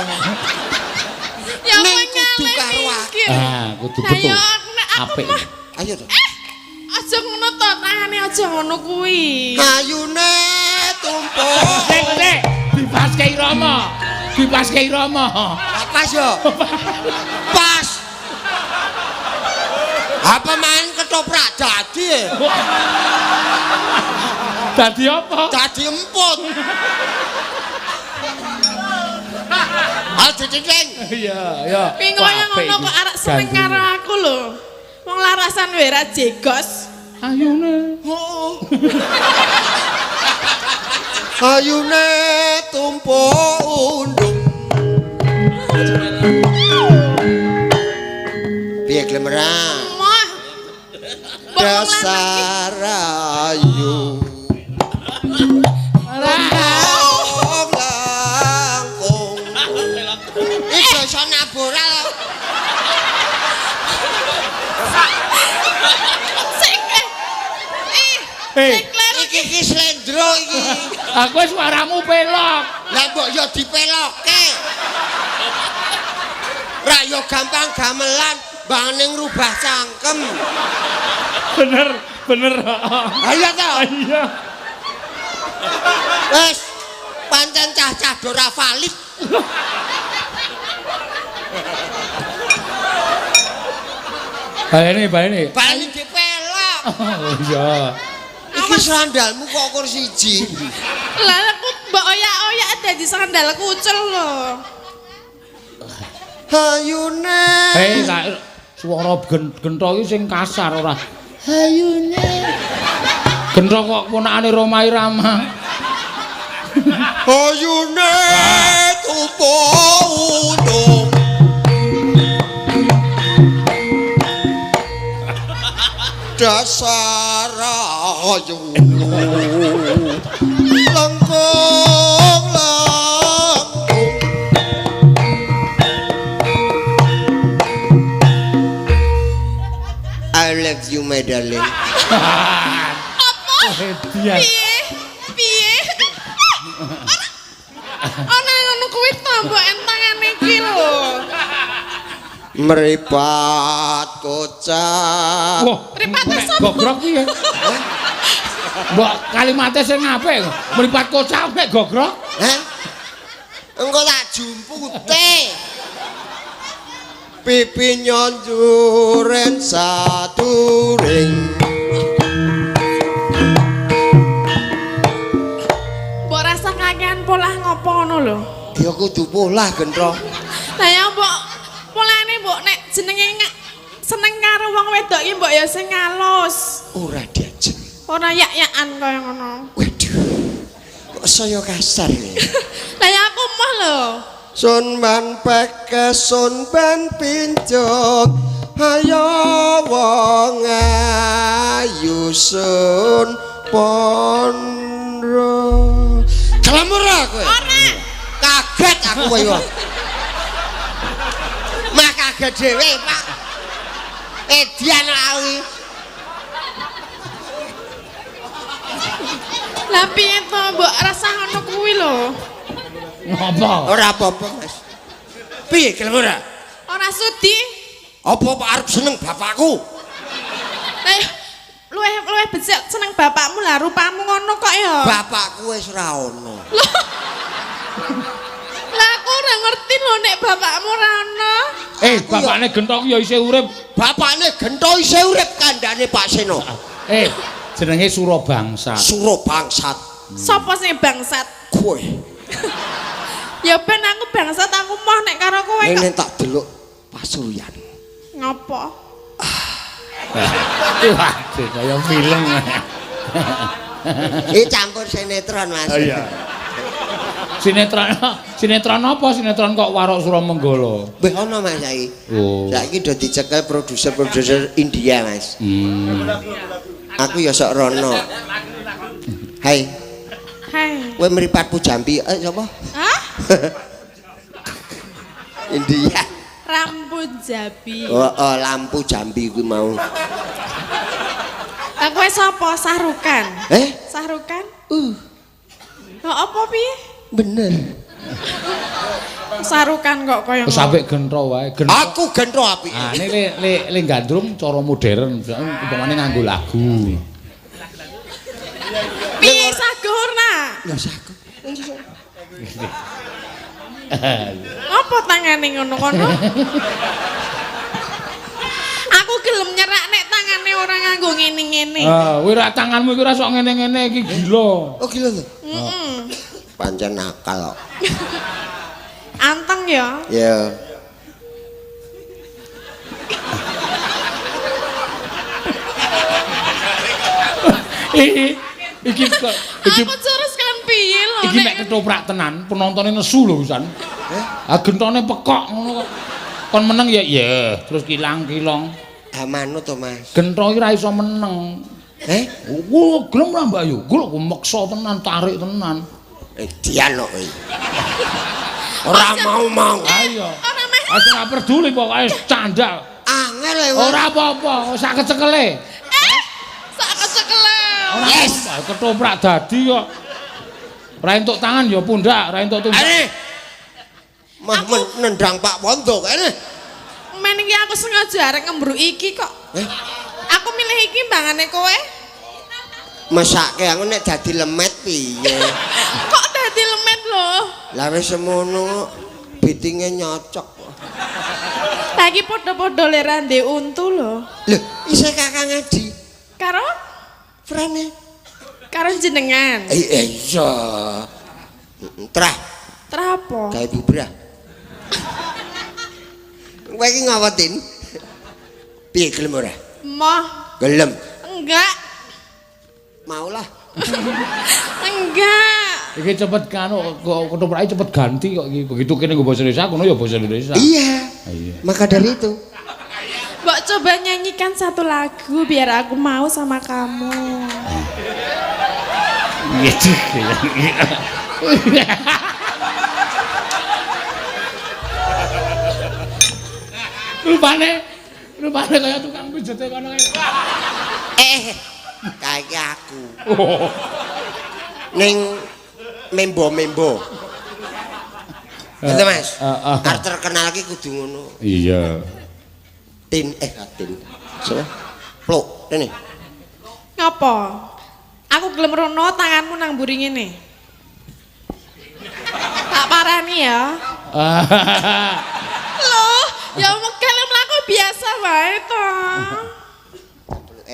Speaker 1: Ya
Speaker 2: Ning
Speaker 1: apa
Speaker 2: kudu
Speaker 1: nyali
Speaker 2: karo aku.
Speaker 1: mikir.
Speaker 3: Kudu betul.
Speaker 1: Ayo nek aku
Speaker 3: Apik.
Speaker 1: mah
Speaker 2: Ayo to.
Speaker 1: aja ngono to tangane aja ngono kuwi.
Speaker 2: Ayune tumpuk.
Speaker 3: Sik, dipaske irama. Dipaske irama.
Speaker 2: Pas yo. Pas. Apa main ketoprak dadi?
Speaker 3: Dadi apa?
Speaker 2: Dadi emput. dititing.
Speaker 3: Iya, ya.
Speaker 1: Ki ngoyo ngono kok arek seneng karo aku lho. Wong larasan wae ra jegos.
Speaker 3: Ayune.
Speaker 2: Ayune tumpuk undung. Piye glemera?
Speaker 1: Mah.
Speaker 2: Dasar ayu. Langkung. Iki iso naboral. Iki slendro iki.
Speaker 3: Aku suaramu pelok.
Speaker 2: Lah mbok yo dipeloke. Ra yo gampang gamelan, banging rubah cangkem.
Speaker 3: Bener.
Speaker 2: Ayo to.
Speaker 3: Iya.
Speaker 2: Wes pancen cah-cah ora valid.
Speaker 3: Bae ini.
Speaker 2: Bali dipelok.
Speaker 3: Oh iya.
Speaker 2: Iki sandalmu kok ukur siji.
Speaker 1: Lah aku mbok oyak-oyak dadi sandal kucel lho.
Speaker 2: Ayune.
Speaker 3: Suara gentho iki sing kasar ora. Ayune. Gentho kok ponakane Roma Irama.
Speaker 2: Ayune tumpuk undung. Dasar ayu. Langkung. I love you my darling.
Speaker 1: Apa?
Speaker 3: Hediah.
Speaker 1: Piye? Ana ngono kuwi tambah entangan iki lho.
Speaker 2: Meripat kocak.
Speaker 3: Wah,
Speaker 1: Mripate sapa?
Speaker 3: gogrok piye? Mbok kalimate sing apik kok. Mripat kocak mek gogrok.
Speaker 2: Hah? Engko tak jumpute. Pipi nyonjuren saturing.
Speaker 1: Mbok rasa kakean polah ngopo ngono lho.
Speaker 2: Ya kudu polah gentro.
Speaker 1: Lah ya mbok polane mbok nek jenenge seneng karo wong wedok iki mbok ya sing halus.
Speaker 2: Ora diajen.
Speaker 1: Ora yak-yakan kaya ngono.
Speaker 2: Waduh. Kok saya kasar ya?
Speaker 1: Lah ya aku mah lho.
Speaker 2: Sun ban peke sun ban pincuk. Hayo wong ayu sun pondro. Kelamur aku.
Speaker 1: Ora.
Speaker 2: Kaget aku kowe. Mah kaget dhewe, Pak. Edian awi.
Speaker 1: Lah piye to mbok rasa ngono kuwi lho.
Speaker 3: Ngopo?
Speaker 2: Ora apa-apa, Mas. Piye kelamur?
Speaker 1: Ora sudi.
Speaker 2: Apa Pak arep seneng bapakku?
Speaker 1: Lah luweh becik seneng bapakmu lah rupamu ngono kok ya.
Speaker 2: Bapakku wis ora ono.
Speaker 1: Lah aku ora ngerti lho nek bapakmu ora ono.
Speaker 3: Bapakne genthok ya isih urip.
Speaker 2: Bapakne gento isih urip kandhane Pak Seno.
Speaker 3: Jenenge Surabangsa.
Speaker 2: Suro bangsat.
Speaker 1: Sopo sing bangsat?
Speaker 2: Kowe.
Speaker 1: Ya ben aku bangsat aku moh nek karo kowe kok.
Speaker 2: Nek tak delok pasuyan.
Speaker 1: Ngopo?
Speaker 3: Waduh, kaya film.
Speaker 2: Iki campur sinetron, Mas.
Speaker 3: Oh iya. Sinetron apa? Sinetron kok Warok Suramenggala.
Speaker 2: Wis ono Mas saiki.
Speaker 3: Oh.
Speaker 2: Saiki do dicekel produser India, Mas. Aku ya sok rono. Hai,
Speaker 1: Hai.
Speaker 2: kowe mripat Pujambi sapa?
Speaker 1: Hah?
Speaker 2: India.
Speaker 1: Rambut Jabi.
Speaker 2: Oh, lampu Jambi kuwi mau.
Speaker 1: Lah kowe sapa? Sahrukan. Sahrukan? Lah apa piye?
Speaker 2: Bener.
Speaker 1: Sarukan kok kaya
Speaker 3: Wis apik gentho wae.
Speaker 2: Aku gentho apik.
Speaker 3: Ah, ini le gandrung cara modern, umpamane nganggo lagu.
Speaker 1: piye sagurna?
Speaker 2: Ya saku.
Speaker 1: Apa tangane ngono-ngono? Aku gelem nyerak nek tangane ora nganggo ngene-ngene.
Speaker 3: Ah, kowe ra tanganmu iki ora sok ngene-ngene iki gila.
Speaker 2: Oh gila lho.
Speaker 1: Heeh.
Speaker 2: Pancen nakal kok.
Speaker 1: Anteng ya.
Speaker 2: Ya.
Speaker 3: Iki
Speaker 1: Aku terus kan piye lho.
Speaker 3: iki mek ketoprak tenan, penontonnya nesu lho pisan. Gentone pekok ngono kok. Kon meneng ya iya, terus kilang-kilong.
Speaker 2: Manut to, Mas.
Speaker 3: Gentho iki ra iso meneng. Ku gelem ra Mbak Ayu? Ku meksa tenan, tarik tenan.
Speaker 2: Dian kok iki. Ora mau.
Speaker 3: Ayo. Wis ora peduli pokoke candal.
Speaker 2: Angel e.
Speaker 3: Ora apa-apa, sak kecekele.
Speaker 1: Sak kecekele.
Speaker 3: Yes, ketoprak dadi kok. Ora entuk tangan ya pundak, ora entuk tumbak.
Speaker 2: Mah nendang Pak Pondo kene.
Speaker 1: Men iki aku sengaja arek ngembruk iki kok. Aku milih iki mbangane kowe.
Speaker 2: Mesake aku nek dadi lemet piye?
Speaker 1: Kok dadi lemet lho?
Speaker 2: Lah wis semono bitinge nyocok.
Speaker 1: Lagi padha-padha le rande untu lho.
Speaker 2: Lho, isih Kakang Adi.
Speaker 1: Karo
Speaker 2: Frene.
Speaker 1: karo jenengan.
Speaker 2: Iya. Trah,
Speaker 1: Trapo?
Speaker 2: gawe bubrah. Kowe iki ngawetin. Piye gelem ora?
Speaker 1: Moh.
Speaker 2: Gelem.
Speaker 1: Enggak.
Speaker 2: Maulah.
Speaker 1: Enggak.
Speaker 3: Iki cepet kanu ketoprake cepet ganti kok iki. Begitu kene nggo basa Indonesia, kono ya basa Indonesia.
Speaker 2: Iya. Maka dari itu.
Speaker 1: Mbok coba nyanyikan satu lagu biar aku mau sama kamu.
Speaker 3: Gitu. Rupane kaya tukang pijete kono kae.
Speaker 2: Kayak aku. Ning membo-membo. Itu Mas. Arep terkenal ki kudu ngono.
Speaker 3: Iya.
Speaker 2: Tin. Sopo? Plok, rene.
Speaker 1: Ngapa? Aku gelem rono tanganmu nang mburi ngene. Tak parani ya. Loh, ya mekele mlaku biasa wae to.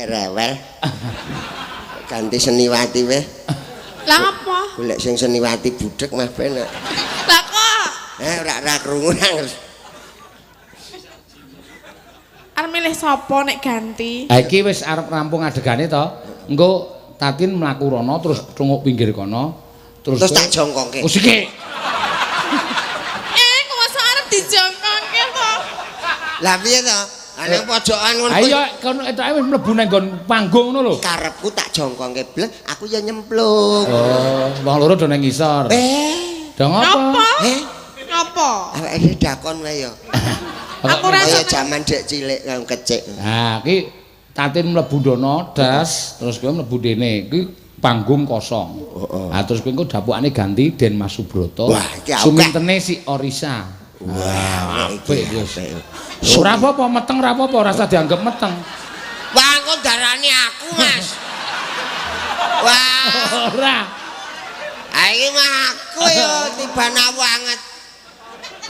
Speaker 2: Rewel. Ganti seniwati weh.
Speaker 1: Lah apa?
Speaker 2: Golek sing seniwati budhek mah penak.
Speaker 1: Lah kok
Speaker 2: Ora krungu nang.
Speaker 1: arep milih sapa nek ganti?
Speaker 3: Ha iki wis arep rampung adegane to. Engko Tatin mlaku rono terus tunguk pinggir kono. Terus
Speaker 2: tak jongkongke.
Speaker 3: Wis iki.
Speaker 1: Kok masa arep dijongkongke to?
Speaker 2: Lah piye to? Ana pojokan ngono.
Speaker 3: Ayo kono etoke wis mlebu nang nggon panggung ngono lho.
Speaker 2: Karepku tak jongkongke blek, aku ya nyemplung.
Speaker 3: Oh, wong loro do nang ngisor. Dong apa?
Speaker 1: Apa?
Speaker 2: Awake dakon wae ya.
Speaker 1: Aku rasa
Speaker 2: Kaya jaman dek cilik kang kecik.
Speaker 3: Nah, iki Tatin mlebu dono das, terus kowe mlebu dene. Iki panggung kosong. Nah, terus kowe engko dapukane ganti Den Mas Subroto.
Speaker 2: Wah, iki akeh.
Speaker 3: Sumintene si Orisa.
Speaker 2: Wah,
Speaker 3: apik wis. Ora apa-apa meteng ora apa-apa, ora usah dianggap meteng.
Speaker 2: Wah, kok darani aku, Mas. Wah,
Speaker 3: Ora.
Speaker 2: iki mah aku ya tibana banget.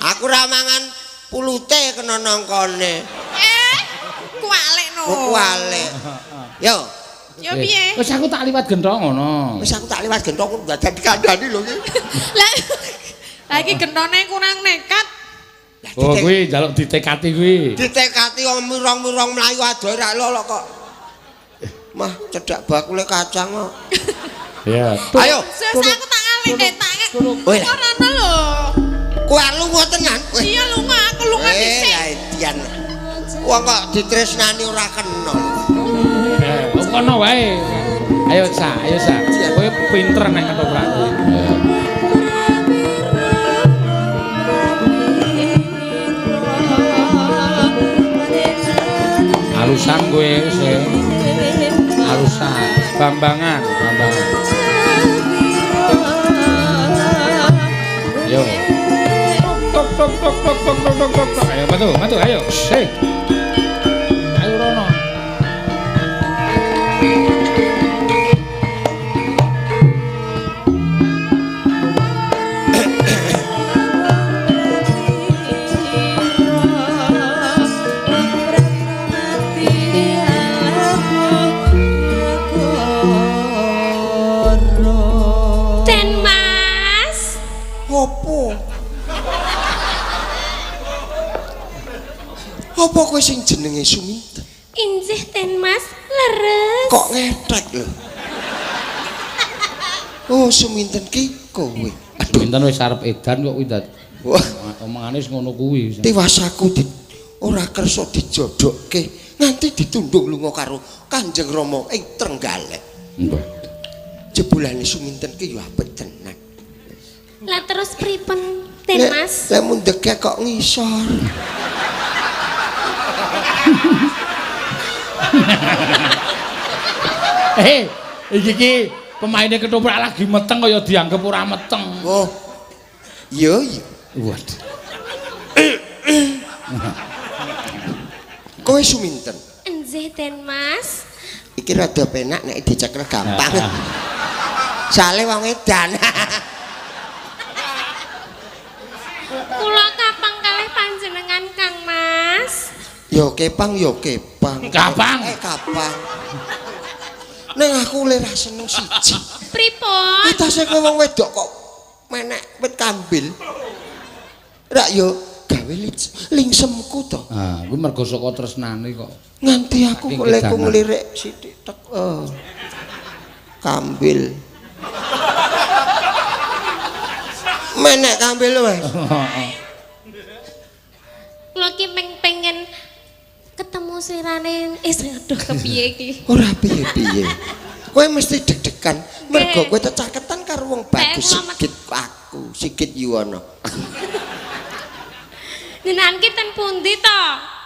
Speaker 2: Aku ra mangan pulute kena nangkone.
Speaker 1: kualik no.
Speaker 2: Kualik. Yo,
Speaker 1: Ya piye?
Speaker 3: Wis aku tak liwat gendong ngono.
Speaker 2: wis aku tak liwat gendong dadi kandhani lho iki.
Speaker 1: Lah iki gentone kurang nekat.
Speaker 3: Oh kuwi njaluk ditekati kuwi.
Speaker 2: Ditekati wong mirong-mirong mlayu adoh ra lolok kok. Mah cedak bakule kacang kok.
Speaker 3: Ya.
Speaker 2: Ayo.
Speaker 1: Sus aku tak ngalih nek tak.
Speaker 2: Woi.
Speaker 1: Ora ono lho.
Speaker 2: Kowe lunga tenan.
Speaker 1: Iya lunga aku lunga dhisik.
Speaker 2: Dian. Wong kok ditresnani ora kena.
Speaker 3: Kono wae. Ayo Sa. Kowe pinter nek ketoprak. Alusan kowe sing alusan bambangan. Yo. Tok. Ayo matu ayo. Hei. Ayo rono.
Speaker 1: Den Mas.
Speaker 2: Opo? Apa kowe sing jenenge Suminten?
Speaker 5: Injih Den Mas, leres.
Speaker 2: Kok ngetrek lho. Oh, Suminten ki kowe.
Speaker 3: Pinten wis arep edan kok kuwi dadi.
Speaker 2: Wah,
Speaker 3: Omongane wis ngono kuwi.
Speaker 2: tiwasaku ora kersa dijodokke nganti ditunduk lunga karo Kanjeng Rama ing Trenggalek.
Speaker 3: Mbah.
Speaker 2: Jebulane Suminten ki yo apik tenan.
Speaker 5: Lah terus pripun Den Mas?
Speaker 2: Lah mundheke kok ngisor.
Speaker 3: Iki pemainnya ketoprak lagi meteng kaya dianggap ora meteng.
Speaker 2: Oh. Iya, iya.
Speaker 3: Waduh.
Speaker 2: Kowe Suminten.
Speaker 5: Injih Den Mas.
Speaker 2: Iki rada penak nek dicekel gampang. Sale wong edan.
Speaker 5: Kula kapang kalih panjenengan Kang Mas.
Speaker 2: Yo kepang, yo kepang.
Speaker 3: Kapang.
Speaker 2: Kapang. Neng aku lera seneng siji.
Speaker 5: Pripun?
Speaker 2: Atase kowe wong wedok kok menek wit kambil. Rak yo gawe lingsemku to.
Speaker 3: Ah, kuwi mergo saka tresnane kok.
Speaker 2: Nganti aku
Speaker 3: Saking
Speaker 2: oleh ku
Speaker 3: kedanan.
Speaker 2: ngelirik sithik tek. Kambil. Menek kambil wes.
Speaker 5: Kula ki pengen ketemu slirane aduh kepiye iki.
Speaker 2: Ora piye-piye. Kowe mesti deg-degan mergo kowe tecaketan karo wong bagus sikit aku, sikit Yuwono.
Speaker 5: Jenengan ki ten pundi to?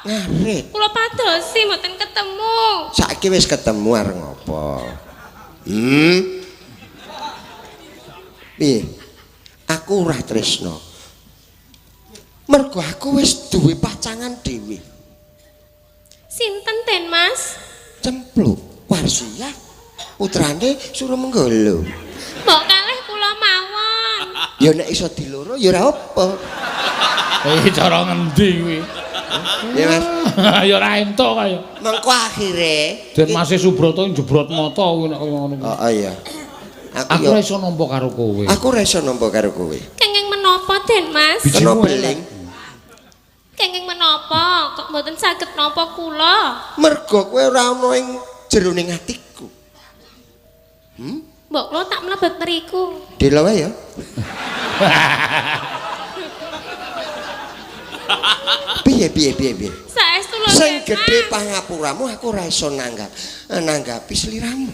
Speaker 2: Ngarit.
Speaker 5: Kula padosi mboten ketemu.
Speaker 2: Saiki wis ketemu arep ngopo? Piye? Aku ora tresno. Mergo aku wis duwe pacangan dhewe.
Speaker 5: Sinten Den Mas?
Speaker 2: Cempluk Warsia. Putrane Surumenggala.
Speaker 5: Mbok kalih kula mawon.
Speaker 2: Ya nek iso diloro ya ora apa.
Speaker 3: Iki cara ngendi kuwi?
Speaker 2: Ya Mas.
Speaker 3: Ya ora entuk kaya.
Speaker 2: Mengko akhire
Speaker 3: Den Mas Subroto jebrot mata kuwi nek kaya ngono kuwi.
Speaker 2: Oh iya.
Speaker 3: Aku ora iso nampa karo kowe.
Speaker 2: Aku ora iso nampa karo kowe.
Speaker 5: Kenging menapa Den Mas?
Speaker 2: Kena beling.
Speaker 5: Kenging menapa kok mboten saged napa kula?
Speaker 2: Mergo kowe ora ana ing jeroning atiku.
Speaker 5: Mbok kula tak mlebet mriku.
Speaker 2: Delo wae ya. Piye.
Speaker 5: Saestu lho
Speaker 2: Sing
Speaker 5: Den
Speaker 2: gedhe
Speaker 5: Mas.
Speaker 2: pangapuramu aku ora iso nanggapi sliramu.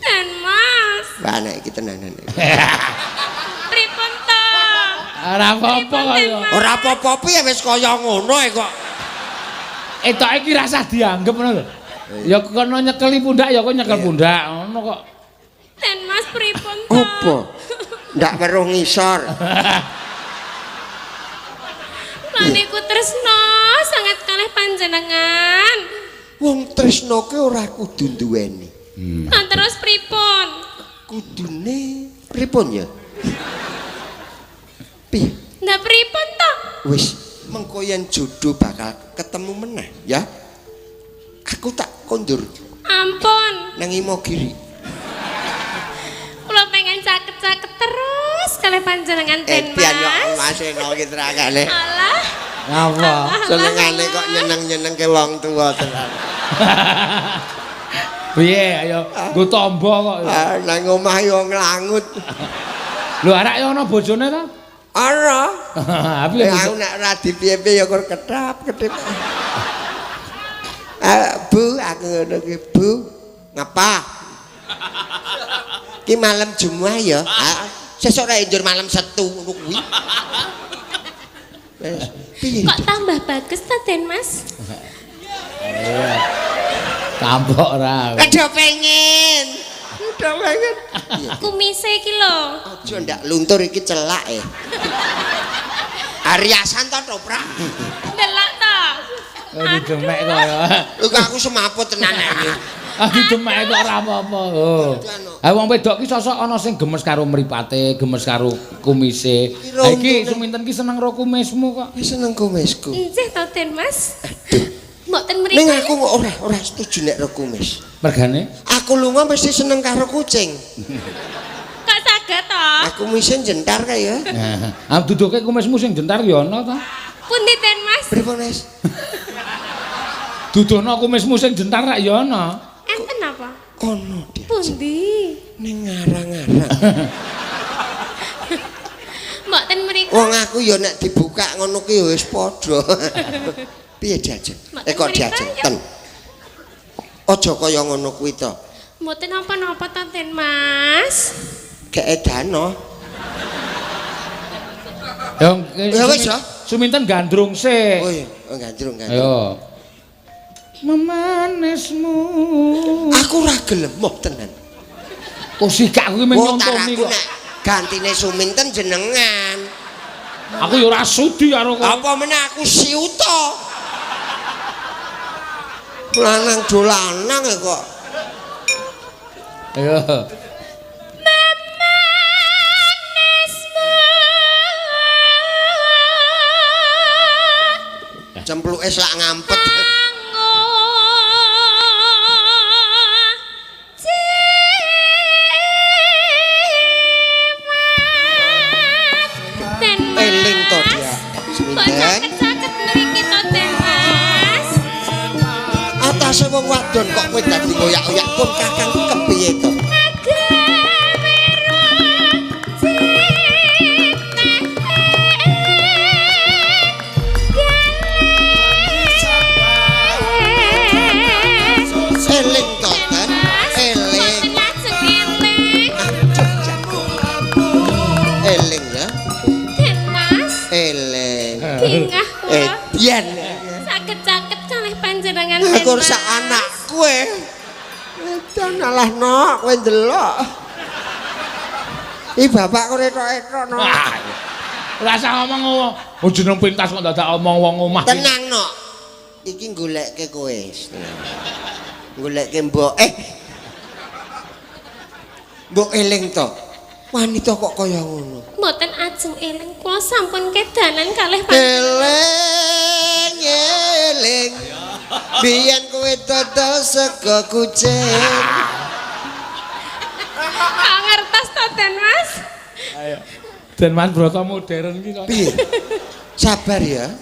Speaker 5: Den Mas.
Speaker 2: Lah nek iki tenanan.
Speaker 5: Pripun to?
Speaker 3: Ora apa-apa kaya.
Speaker 2: Ora apa-apa piye wis kaya ngono kok.
Speaker 3: Etoke iki rasah dianggep ngono lho. Ya kono nyekeli pundak ya kok nyekel pundak ngono kok.
Speaker 5: Den Mas pripun to?
Speaker 2: Apa? Ndak weruh ngisor.
Speaker 5: Lan niku tresno sangat kalih panjenengan.
Speaker 2: Wong tresno ki ora kudu duweni.
Speaker 5: Lan terus pripun?
Speaker 2: Kudune pripun ya? Piye?
Speaker 5: Ndak pripun to?
Speaker 2: Wis mengko yen jodoh bakal ketemu meneh ya. Aku tak kondur
Speaker 5: Ampun,
Speaker 2: nang Imogiri.
Speaker 5: kula pengen caket-caket terus kalih panjenengan Den
Speaker 2: Pian yo
Speaker 5: Mas.
Speaker 2: Mas eno ki terakane.
Speaker 5: Alah,
Speaker 3: Apa?
Speaker 2: Senengane kok nyeneng-nyenengke wong tuwa tenan.
Speaker 3: Piye ayo nggo tombo kok.
Speaker 2: Ah, nang omah yo nglangut.
Speaker 3: Lho arek yo ana bojone ta?
Speaker 2: Ora.
Speaker 3: Piye?
Speaker 2: Aku nek ora dipiye-piye ya kur kedap-kedip. Bu, aku ngono ki, Bu. Ngapa? Ki malam Jumat ya. Sesuk rek njur malam Setu ngono kuwi. Wes, piye?
Speaker 5: kok tambah bagus ta Den Mas?
Speaker 3: Tampok ora.
Speaker 2: Aduh pengen. Udah pengen.
Speaker 5: Kumise iki lho.
Speaker 2: Aja ndak luntur iki celak Ariasan to toprak.
Speaker 5: Delok to.
Speaker 3: Didemek kok ya.
Speaker 2: Lho kok aku semaput tenan iki.
Speaker 3: Didemek kok ora apa-apa. Oh. Ha wong wedok ki sosok ana sing gemes karo mripate, gemes karo kumise. Ha iki Suminten ki seneng karo kumismu kok.
Speaker 2: Wis seneng kumisku.
Speaker 5: Nggih to Den Mas. Mboten
Speaker 2: Ning
Speaker 5: mriki.
Speaker 2: aku kok ora setuju nek ro kumis.
Speaker 3: Mergane?
Speaker 2: Aku lunga mesti seneng karo kucing.
Speaker 5: Kok saged to?
Speaker 2: Aku misen jentar kae ya.
Speaker 3: Ah duduke kumismu sing jentar ya ana ta?
Speaker 5: Pundi Den Mas?
Speaker 2: Pripun, Mas?
Speaker 3: Dudono kumismu sing jentar rak ya ana.
Speaker 5: Enten apa?
Speaker 2: Ono dia.
Speaker 5: Pundi?
Speaker 2: Ning ngarang-ngarang.
Speaker 5: Mboten mriku.
Speaker 2: Wong aku ya nek dibuka ngono ki ya wis padha. Piye diajeng? Kok diajeng ten. Aja kaya ngono kuwi to.
Speaker 5: Mboten napa-napa ta, Den Mas.
Speaker 2: Keedano.
Speaker 3: Ya
Speaker 2: wis ya.
Speaker 3: Suminten gandrung sik.
Speaker 2: Oh iya, gandrung.
Speaker 3: Ayo. Memanismu.
Speaker 2: Aku ora gelem moh tenan.
Speaker 3: Kok sikak kuwi men
Speaker 2: Wong
Speaker 3: nyontoni
Speaker 2: taraku
Speaker 3: kok.
Speaker 2: nek gantine Suminten jenengan.
Speaker 3: Aku ya ora sudi karo kowe.
Speaker 2: Apa meneh aku siuto. Lanang dolanang kok.
Speaker 3: Ayo.
Speaker 2: Cempluke slak ngampet. Eling to dia. Suminten.
Speaker 5: Sakit mriki to, Den Mas.
Speaker 2: Atase wong wadon kok kowe dadi ngoyak-oyak pun kakang kepiye to? Eling to kan? Eling. Eling ya.
Speaker 5: Den Mas.
Speaker 2: Eling.
Speaker 5: Tingah kula.
Speaker 2: Biyen.
Speaker 5: Saged-saged kalih panjenengan, Den
Speaker 2: Aku
Speaker 5: Mas.
Speaker 2: sak anak kowe. Edan alah nok kowe ndelok. Ih bapak kowe retok-retok nok.
Speaker 3: Ora usah ngomong oh jeneng pintas kok dadak omong wong omah.
Speaker 2: Tenang nok. Iki goleke kowe. Goleke mbok. Mbok eling to. Wanita kok kaya ngono.
Speaker 5: Mboten ajeng eling kula sampun kedanan kalih
Speaker 2: Eling, eling. Biyen kowe dodol sego kucing.
Speaker 5: Kok ngertos to, Den Mas?
Speaker 3: Ayo. Den Mas Broto modern iki kok.
Speaker 2: Piye? Sabar ya.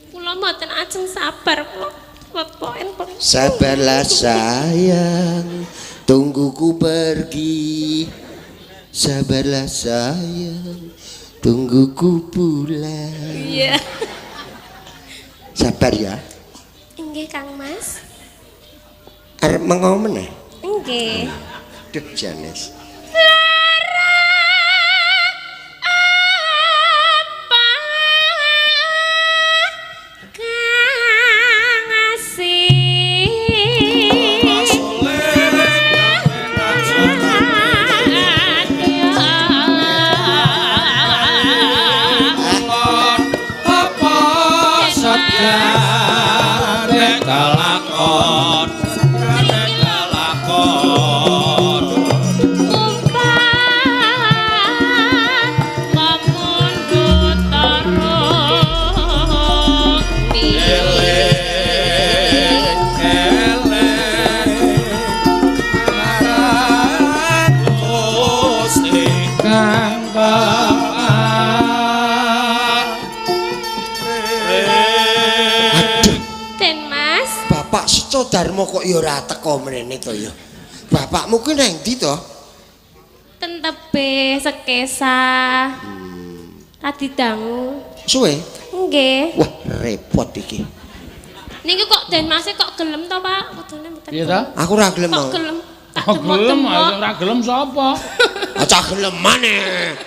Speaker 5: Kula mboten ajeng sabar kula. Pokoken pun.
Speaker 2: Sabarlah sayang, tunggu ku pergi. Sabarlah sayang, tunggu ku pulang.
Speaker 5: Iya.
Speaker 2: Sabar ya.
Speaker 5: Nggih, Kang Mas.
Speaker 2: Arep mengo meneh.
Speaker 5: Nggih.
Speaker 2: Duh Janes. Darmo kok ya ora teko mrene to ya. Bapakmu ki nang ndi to?
Speaker 5: Ten tebih sekesa. Tadi dangu.
Speaker 2: Suwe?
Speaker 5: Nggih.
Speaker 2: Wah, repot iki.
Speaker 5: Niki kok Den Mas kok gelem to, Pak? Kudune mboten.
Speaker 3: Iya ta?
Speaker 2: Aku ora gelem.
Speaker 5: Kok gelem? Tak
Speaker 3: Oh, gelem, ora gelem sapa?
Speaker 2: Aja gelem maneh.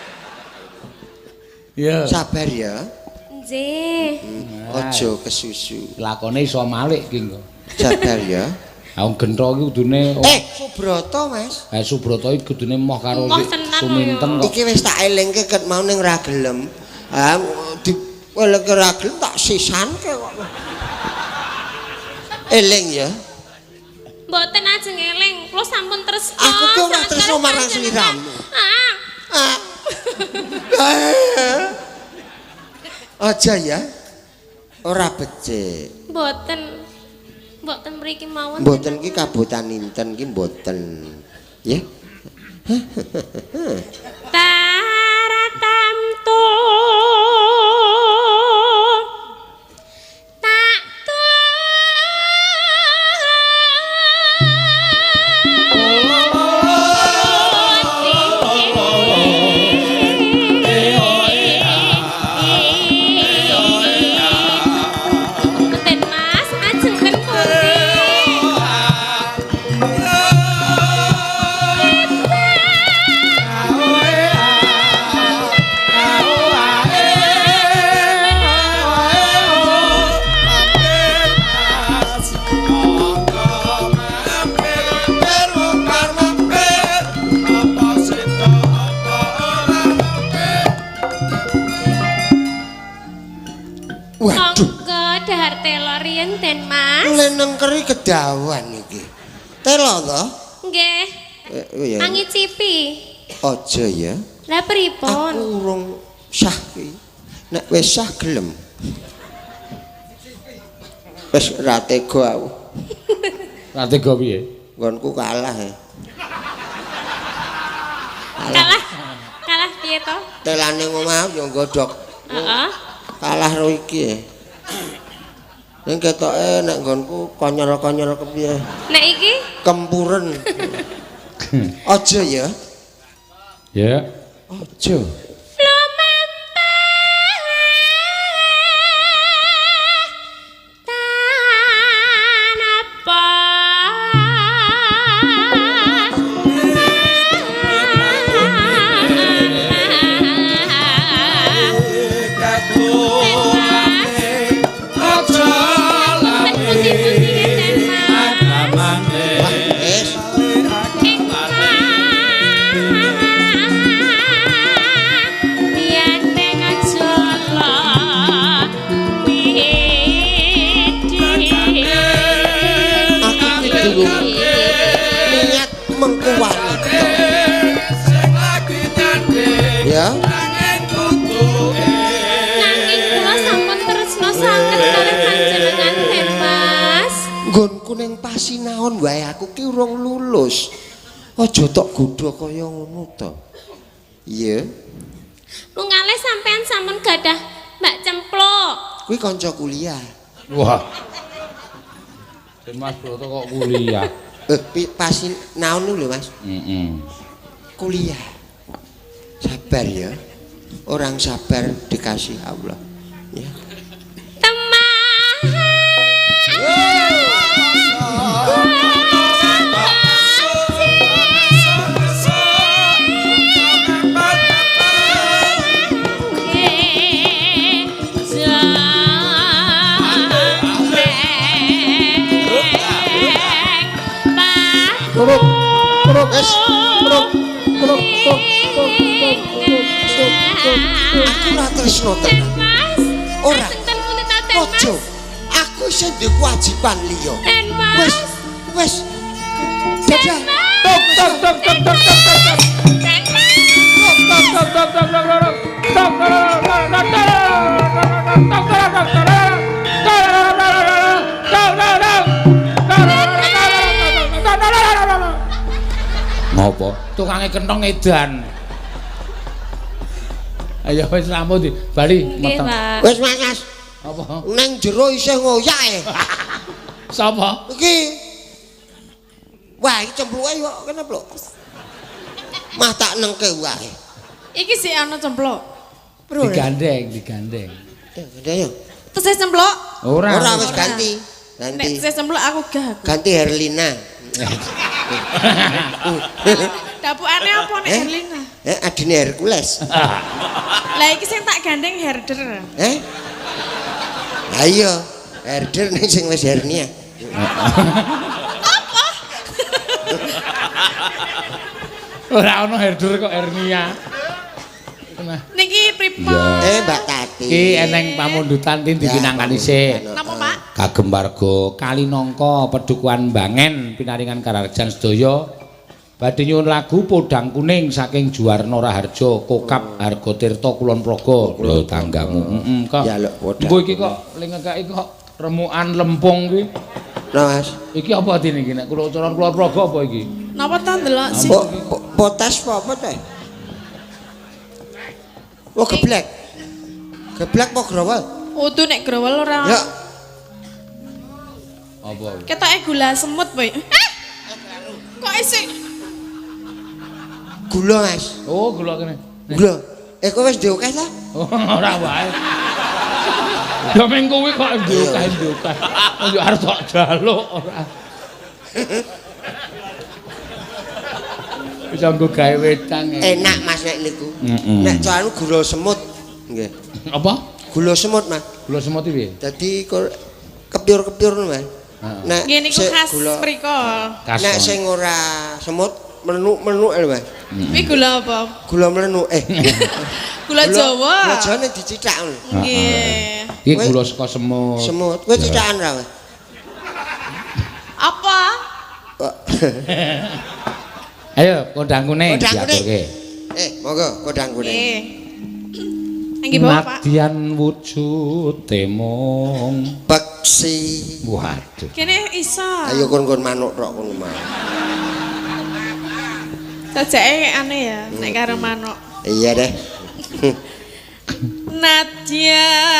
Speaker 3: Iya.
Speaker 2: Sabar ya.
Speaker 5: Nggih.
Speaker 2: Aja kesusu.
Speaker 3: Lakone iso malik ki engko.
Speaker 2: Sabar ya.
Speaker 3: Wong gentho ki kudune
Speaker 2: Subroto, Mas.
Speaker 3: Subroto iki kudune moh karo
Speaker 5: Moh tenan
Speaker 3: Suminten kok.
Speaker 2: Iki wis tak elingke ket mau ning ra gelem. Ha di eleke ra gelem tak sisanke kok. Eling ya.
Speaker 5: Mboten ajeng eling. Kula sampun tresno.
Speaker 2: Aku ki ora tresno marang sliramu.
Speaker 5: Ah.
Speaker 2: Aja ya. Ora becik.
Speaker 5: Mboten mriki mawon.
Speaker 2: Mboten ki kabotan Inten ki mboten. Ya.
Speaker 5: Taratamtu tak
Speaker 2: Waduh.
Speaker 5: Monggo dahar telo riyen den Mas.
Speaker 2: Leneng keri kedawan iki. Telo to?
Speaker 5: Nggih.
Speaker 2: Ya.
Speaker 5: Angicipi.
Speaker 2: Aja ya.
Speaker 5: Lah pripun?
Speaker 2: Aku urung sah ki. Nek wis sah gelem. Wis ra tega aku.
Speaker 3: Ra tega piye?
Speaker 2: Nggonku kalah ya.
Speaker 5: Kalah piye to?
Speaker 2: Telane ngomah yo godhog.
Speaker 5: Heeh.
Speaker 2: Kalah ro iki ya. Ning ketoke nek nggonku konyol-konyol kepiye?
Speaker 5: Nek iki
Speaker 2: Kempuren. Aja ya.
Speaker 3: Ya.
Speaker 2: Aja. Niat mengkuwani. Ya.
Speaker 5: nanging kula sampun tresna sanget kalih panjenengan Den Mas.
Speaker 2: Nggonku ning pasinaon wae aku ki urung lulus. Aja tok godho kaya ngono to. Iya.
Speaker 5: Lungalih sampean sampun gadah Mbak Cempluk.
Speaker 2: Kuwi kanca kuliah.
Speaker 3: Wah. Den Mas Broto kok kuliah.
Speaker 2: Pasinaon lho Mas. Kuliah. Sabar ya. Orang sabar dikasih Allah. Ya. Aku ora tresno tenan. Ora. Ojo. Aku isih duwe kewajiban liya. Wis. Dadah.
Speaker 3: Ngopo? Tukange kenthong edan. Ayo wis rampung di bali meteng.
Speaker 2: Wis Mas.
Speaker 3: Apa?
Speaker 2: Neng jero isih ngoyak.
Speaker 3: Sapa?
Speaker 2: Iki. Wah, iki cempluke kok kene plok. Mah tak nengke wae.
Speaker 1: Iki sik ana cemplok.
Speaker 3: Digandeng.
Speaker 2: Ya, gede yo.
Speaker 1: Terus saya cemplok.
Speaker 3: Ora
Speaker 2: Wis ganti.
Speaker 1: Nek saya cemplok aku gah.
Speaker 2: Ganti Herlina.
Speaker 1: Dapukane apa nek Herlina?
Speaker 2: Adine Hercules.
Speaker 1: Lah iki sing tak gandeng herder.
Speaker 2: Ayo, herder ning sing wis hernia.
Speaker 1: Apa?
Speaker 3: Ora ono herder kok hernia.
Speaker 1: Niki pripun?
Speaker 2: Mbak Tati.
Speaker 3: Iki eneng pamundutan tin dipinangkani sik.
Speaker 1: Napa, Pak?
Speaker 3: Kagem warga Kalinangka Pedukuhan Bangen pinaringan kararjan sedaya badhe nyuwun lagu Podang Kuning saking Juwarna Raharja Kokap Harga Tirta Kulon Progo lho tanggamu. Kok.
Speaker 2: Ya lho podang.
Speaker 3: Engko iki kok lingekake kok remukan lempung kuwi.
Speaker 2: Nah, Mas.
Speaker 3: Iki apa dene iki nek kula Kulon Progo apa iki?
Speaker 1: Napa ta ndelok sih?
Speaker 2: Potas apa teh? Oh, geblek. Geblek apa growol?
Speaker 1: Udu nek growol ora.
Speaker 2: Ya.
Speaker 3: Apa?
Speaker 1: Ketoke gula semut, Boy. Kok isih
Speaker 2: Gula, Mas.
Speaker 3: Oh, gula kene.
Speaker 2: Gula. Kowe wis diokeh ta?
Speaker 3: Oh, ora wae. Ya meng kuwi kok diokeh-diokeh. Yo arep tok jaluk ora. Bisa nggo gawe wedang.
Speaker 2: Enak Mas nek niku. Nek soalnya gula semut. Nggih.
Speaker 3: Apa?
Speaker 2: Gula semut, Mas.
Speaker 3: Gula semut iki piye?
Speaker 2: Dadi kepiur-kepiur ngono, Mas. Nek
Speaker 1: nggih niku
Speaker 2: sik
Speaker 1: khas
Speaker 2: gula-
Speaker 1: mriko.
Speaker 2: Nek sing ora semut melenuk lho, Mas.
Speaker 1: Kuwi gula apa?
Speaker 2: Gula melenuk.
Speaker 1: Gula Jawa.
Speaker 2: Gula Jawa ning dicithak ngono.
Speaker 1: Nggih.
Speaker 3: Iki gula saka semut.
Speaker 2: Semut. Kowe cithakan ra, Mas?
Speaker 1: Apa?
Speaker 3: Ayo kodang kuning
Speaker 2: Kodang kuning.
Speaker 3: diaturke.
Speaker 2: Monggo kodang kuning.
Speaker 1: Nggih. Nggih, Bapak.
Speaker 3: Nadyan wujude mung
Speaker 2: Beksi.
Speaker 3: waduh.
Speaker 1: Kene iso.
Speaker 2: Ayo kon manuk tok kono mah.
Speaker 1: Sajake aneh ya, nek karo manuk.
Speaker 2: Iya deh.
Speaker 1: Nadyan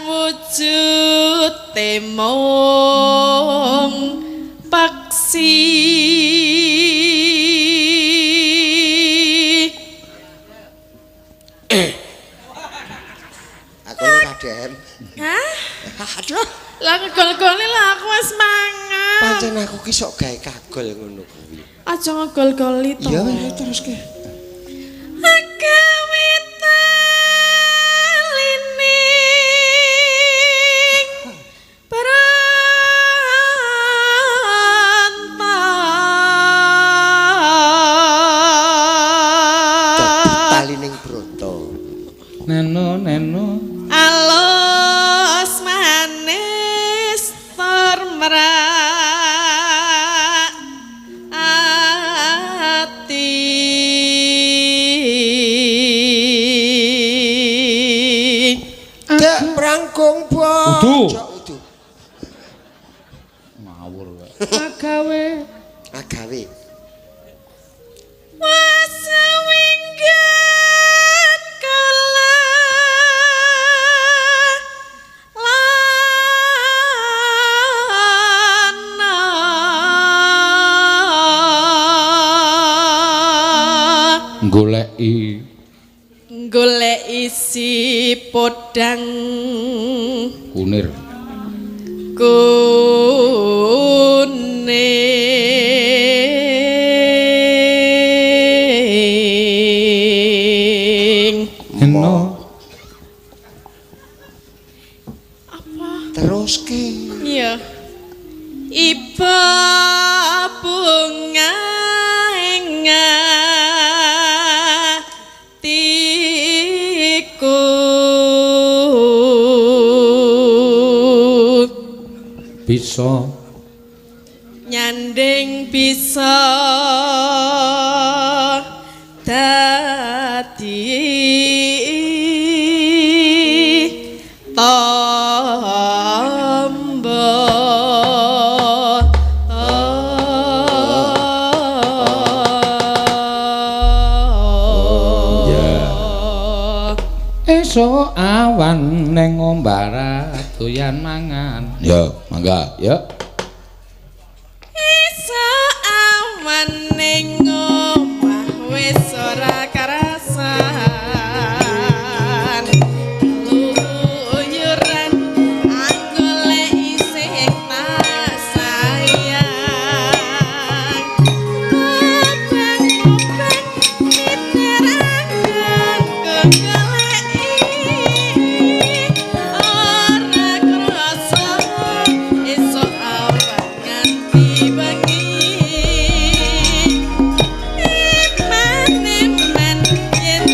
Speaker 1: wujude mung peksi
Speaker 2: Aku ora dem.
Speaker 1: Hah?
Speaker 2: Aduh,
Speaker 1: Lah ngegol-gole lah aku wis mangan.
Speaker 2: pancen aku ki sok gawe kagol ngono kuwi.
Speaker 1: Aja ngegol-goli to.
Speaker 2: Iya wis terus ke.
Speaker 1: Agawe talining berantak.
Speaker 2: Talining bronto.
Speaker 3: Neno.
Speaker 1: Alus manis tur merak ati.
Speaker 2: Dek prangkung
Speaker 3: Udu.
Speaker 2: bojok udu.
Speaker 3: Ngawur wae.
Speaker 2: Agawe.
Speaker 1: Wasewinggan kala lana goleki si podang
Speaker 3: Kunir.
Speaker 1: kuning.
Speaker 3: Neno.
Speaker 2: Terus ke.
Speaker 1: Iya. Iba bunga ngatiku
Speaker 3: Bisa
Speaker 1: nyanding bisa dadi
Speaker 3: esuk awan ning ombara doyan mangan.
Speaker 4: Ya, mangga.
Speaker 3: Ya.
Speaker 1: Iso awan ning omah wis ora karasan. Luyuran aku lek isih tak sayang. Obeng-obeng diterangkan kegeleki ora krasa esok awan nganti bengi. Iman yen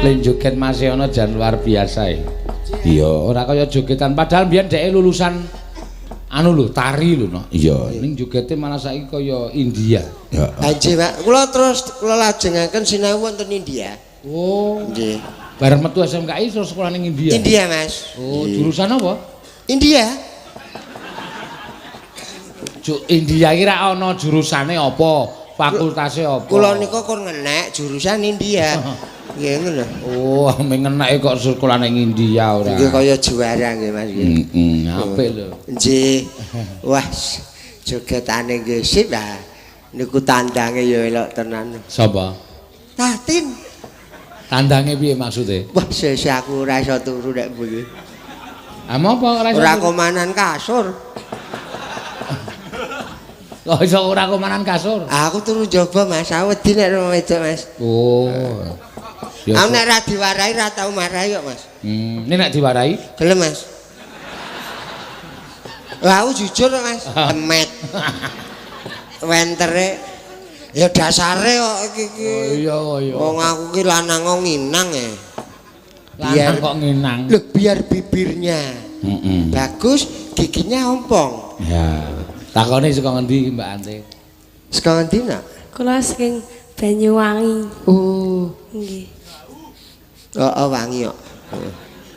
Speaker 3: Len joget Mas Yono jan luar biasa ya. Iya, ora kaya jogetan padahal mbiyen dhek lulusan anu lho, tari lho no. Iya, ning jogete malah saiki kaya India.
Speaker 4: Ya.
Speaker 2: Anjir, Pak. Kula lajengaken sinau wonten India.
Speaker 3: Oh,
Speaker 2: Nggih.
Speaker 3: bareng metu SMKI terus sekolah ning India.
Speaker 2: India, Mas.
Speaker 3: Oh, jurusan apa?
Speaker 2: India.
Speaker 3: India kira ana jurusane apa? Fakultase apa?
Speaker 2: Kula nika kon ngenek jurusan India. Nggih ngono.
Speaker 3: Oh, ame ngeneke kok sekolah ning India ora.
Speaker 2: Nggih kaya juara nggih Mas.
Speaker 3: Apik lho.
Speaker 2: Nggih. Wah, jogetane nggih sip ah. Niku tandange ya elok tenan.
Speaker 3: Sapa?
Speaker 2: Tatin.
Speaker 3: Tandange piye maksude?
Speaker 2: Wah, sesuk aku ora iso turu nek bengi.
Speaker 3: Apa ora iso?
Speaker 2: Ora komanan kasur.
Speaker 3: Kok iso ora komanan kasur?
Speaker 2: Aku turu jaba Mas, aku wedi nek rumah wedok Mas.
Speaker 3: Oh.
Speaker 2: Aku nek ra diwarai ra tau marahi kok Mas.
Speaker 3: Ini nek diwarai?
Speaker 2: Gelem Mas. Lah aku jujur kok Mas, emet. Wentere ya dasare kok iki.
Speaker 3: Oh iya.
Speaker 2: Wong aku ki lanang kok nginang ya.
Speaker 3: Lanang kok nginang.
Speaker 2: Loh, biar bibirnya bagus, giginya ompong.
Speaker 3: Ya. Takone saka ngendi Mbak Ante?
Speaker 2: Saka ngendi nak?
Speaker 5: Kula saking Banyuwangi.
Speaker 2: Oh,
Speaker 5: Nggih.
Speaker 2: oh wangi kok.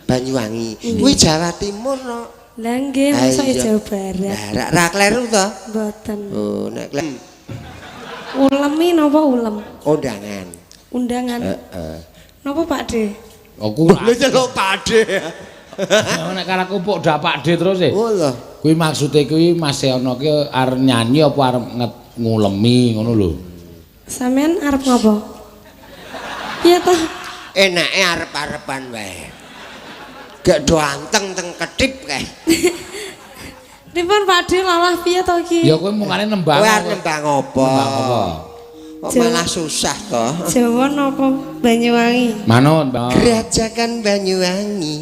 Speaker 2: Banyuwangi. Kuwi Jawa Timur no.
Speaker 5: Lah nggih, mosok Jawa Barat.
Speaker 2: Lah ra kleru to?
Speaker 5: Mboten.
Speaker 2: Oh, nek kleru
Speaker 5: Ulemi napa ulem?
Speaker 2: undangan.
Speaker 5: Undangan.
Speaker 2: Heeh.
Speaker 5: Napa Pak De?
Speaker 3: Aku
Speaker 2: Lho celuk pade.
Speaker 3: nek karaku pok dak Pakde terus e.
Speaker 2: Oh lho.
Speaker 3: Kuwi maksude kuwi Mas Yono ki arep nyanyi apa arep ngulemi ngono lho.
Speaker 5: Sampean arep ngopo? Piye to?
Speaker 2: Enake arep-arepan wae. Gak do anteng teng ketip kae.
Speaker 5: Pripun Pak De lalah piye to iki?
Speaker 3: Ya kowe mungane nembang.
Speaker 2: Kowe arep nembang apa?
Speaker 3: Nembang apa?
Speaker 2: Kok malah susah to?
Speaker 5: Jawa napa Banyuwangi?
Speaker 3: Manut, Bang.
Speaker 2: Gerajakan Banyuwangi.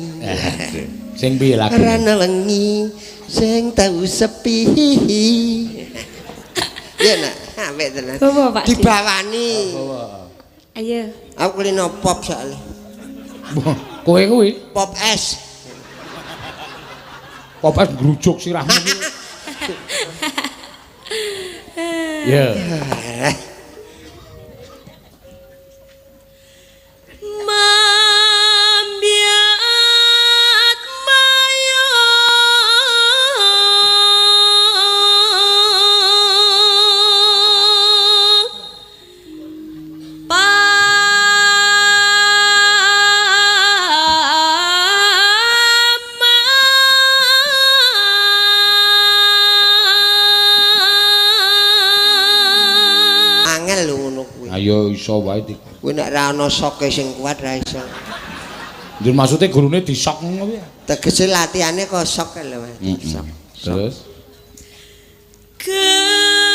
Speaker 3: Sing piye lagu?
Speaker 2: Rana wengi sing tau sepi. Ya nak, apik tenan.
Speaker 5: Apa Pak De?
Speaker 2: Dibawani.
Speaker 5: Ayo.
Speaker 2: Aku kulino pop soalnya.
Speaker 3: Kowe kuwi
Speaker 2: Pop es.
Speaker 3: popes ngrujuk sirahmu. Ya.
Speaker 5: Mambiat mayo
Speaker 2: Angel lho ngono kuwi.
Speaker 3: Ayo iso wae iki.
Speaker 2: Kuwi nek ra ana soke sing kuat ra iso.
Speaker 3: Ndur maksude gurune disok ngono piye?
Speaker 2: Tegese latihane kok sok lho Mas. Sok.
Speaker 3: Terus
Speaker 5: Gending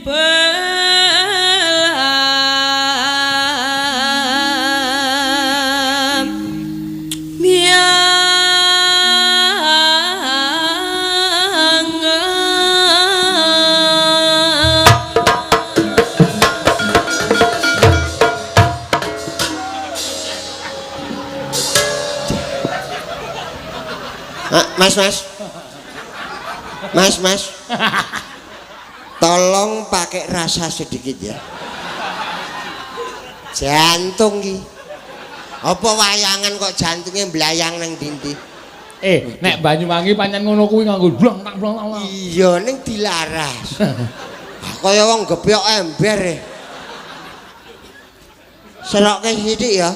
Speaker 5: belam
Speaker 2: Mas. Tolong pakai rasa sedikit ya. Jantung ki. Apa wayangan kok jantungnya mblayang nang dindi?
Speaker 3: nek Banyuwangi pancen ngono kuwi nganggo blong tak blong tak.
Speaker 2: Iya ning dilaras. Kaya wong gepyok ember e. Serokke sithik ya.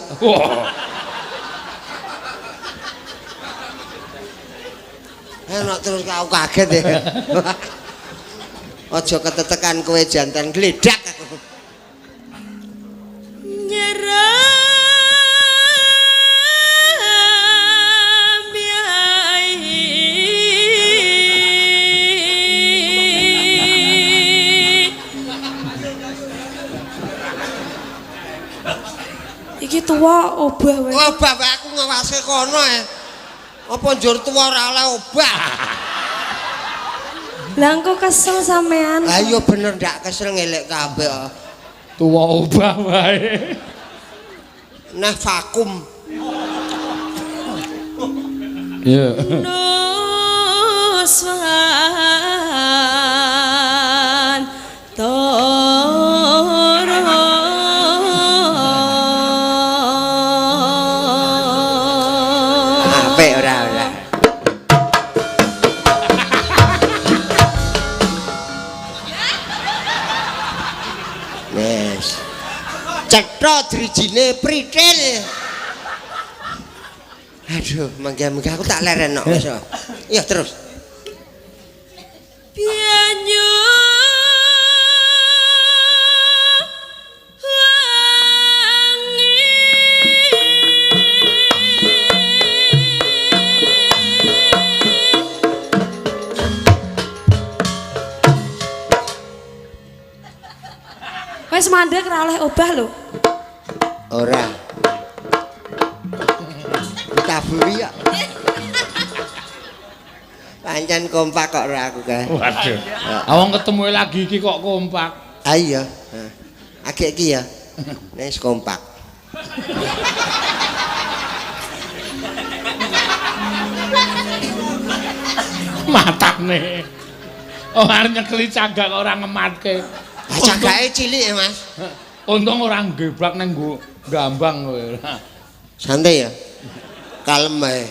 Speaker 2: Enak terus kau kaget ya. Aja ketetekan kowe jantan gledak aku.
Speaker 5: Iki tuwa obah wae.
Speaker 2: Oh, bapakku ngawase kono ya. Apa njur tuwa ora oleh obah?
Speaker 5: Lah engko kesel sampean.
Speaker 2: Lah iya bener ndak kesel ngelek kabeh.
Speaker 3: Tuwa obah wae.
Speaker 2: Nah vakum.
Speaker 3: Ya.
Speaker 1: Nuswan toro
Speaker 2: Apik ora. Wes. Cetha drijine pritil. Aduh, mangga-mangga aku tak leren kok wis. Iya terus.
Speaker 1: Pianyu
Speaker 5: Wis mandek ora oleh obah lho.
Speaker 2: Ora. Taburi ya. Pancen kompak kok ora aku kae.
Speaker 3: Waduh. Awang ketemu lagi iki kok kompak.
Speaker 2: Ah iya. Agek iki ya. Wis kompak.
Speaker 3: Matane. Oh arep nyekeli cagak kok ora ngematke.
Speaker 2: Ah cagake cilik ya, Mas.
Speaker 3: Untung ora ngeblak nang nggo gambang kowe.
Speaker 2: Santai ya. Kalem ae.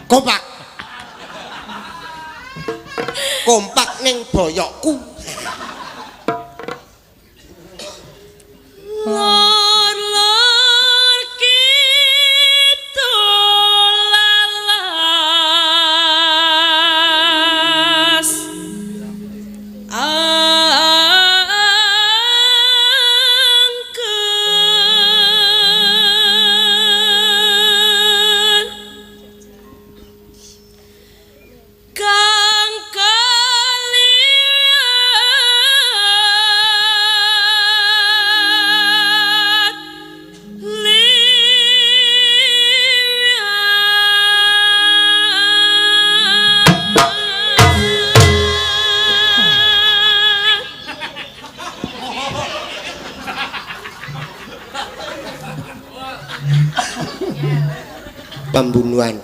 Speaker 2: Kompak. Kompak ning boyokku.
Speaker 1: lor kidul lalas angken kang kaliat
Speaker 2: Pembunuhan.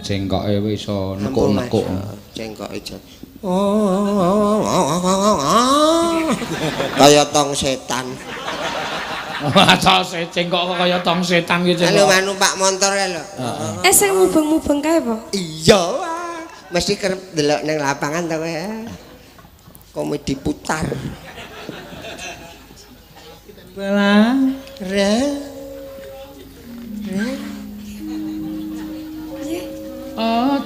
Speaker 3: Cengkoke wis iso nekuk-nekuk.
Speaker 2: Cengkoke jan. Kaya tong setan.
Speaker 3: Masa cengkok kok kaya tong setan iki
Speaker 2: Anu
Speaker 3: cengkok.
Speaker 2: numpak motor ae lho.
Speaker 5: Sing mubeng-mubeng kae apa?
Speaker 2: Iya. Mesti kerep delok ning lapangan to kowe. Komedi putar.
Speaker 3: Bala.
Speaker 2: Re.
Speaker 3: Oh,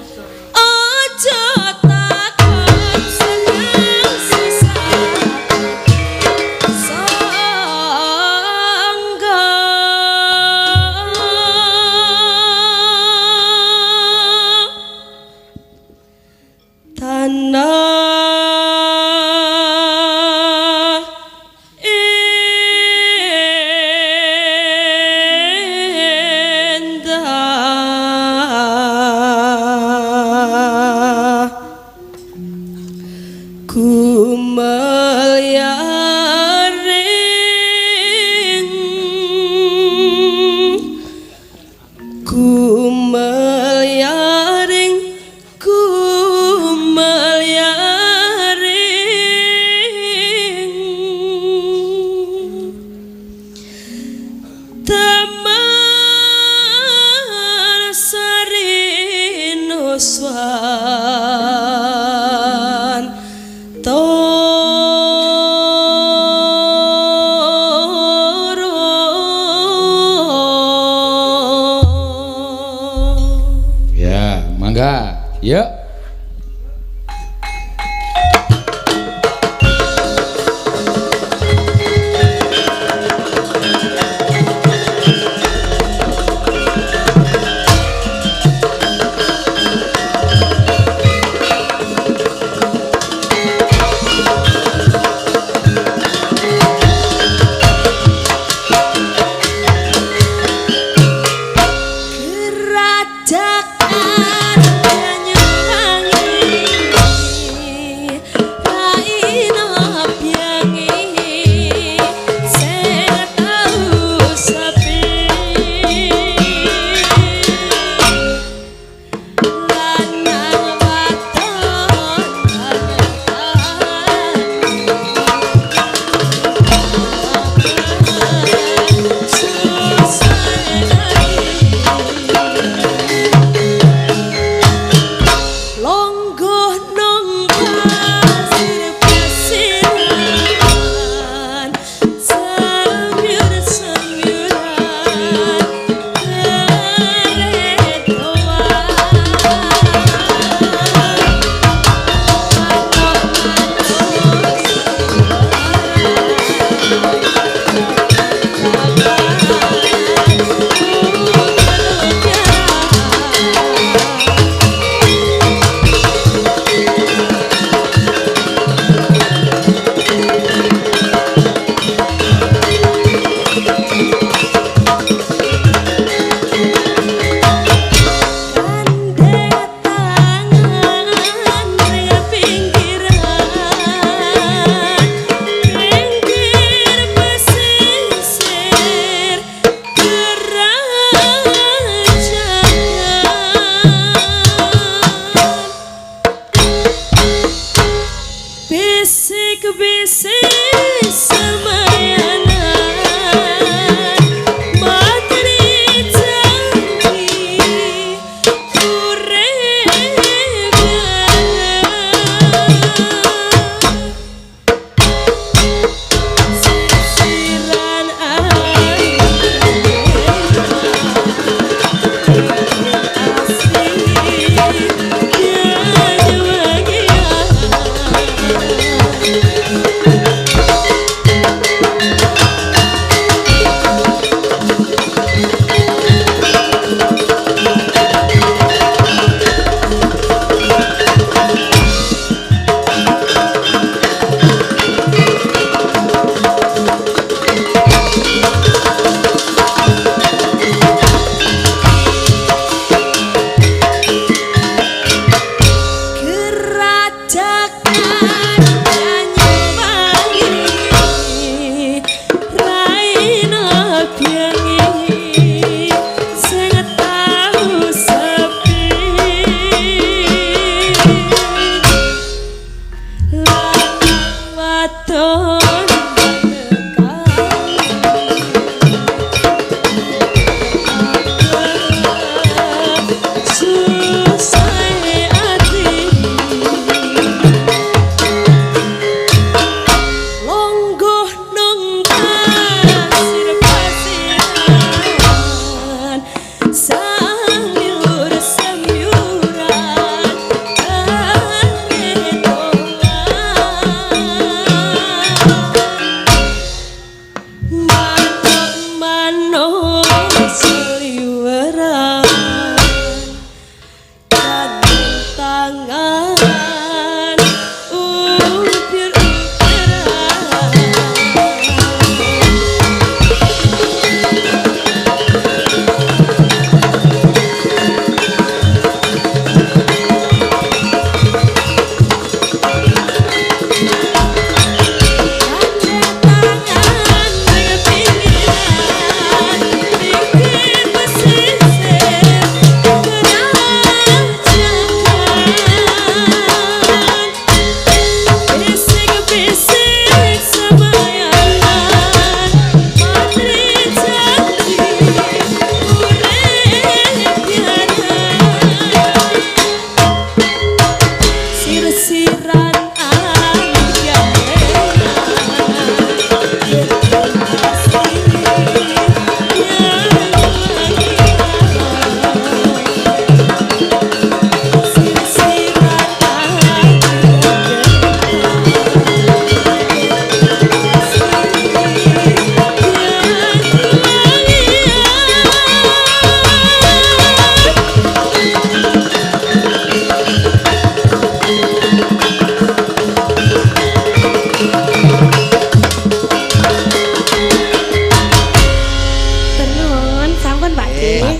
Speaker 1: Ojo takon seneng susah sangga tanah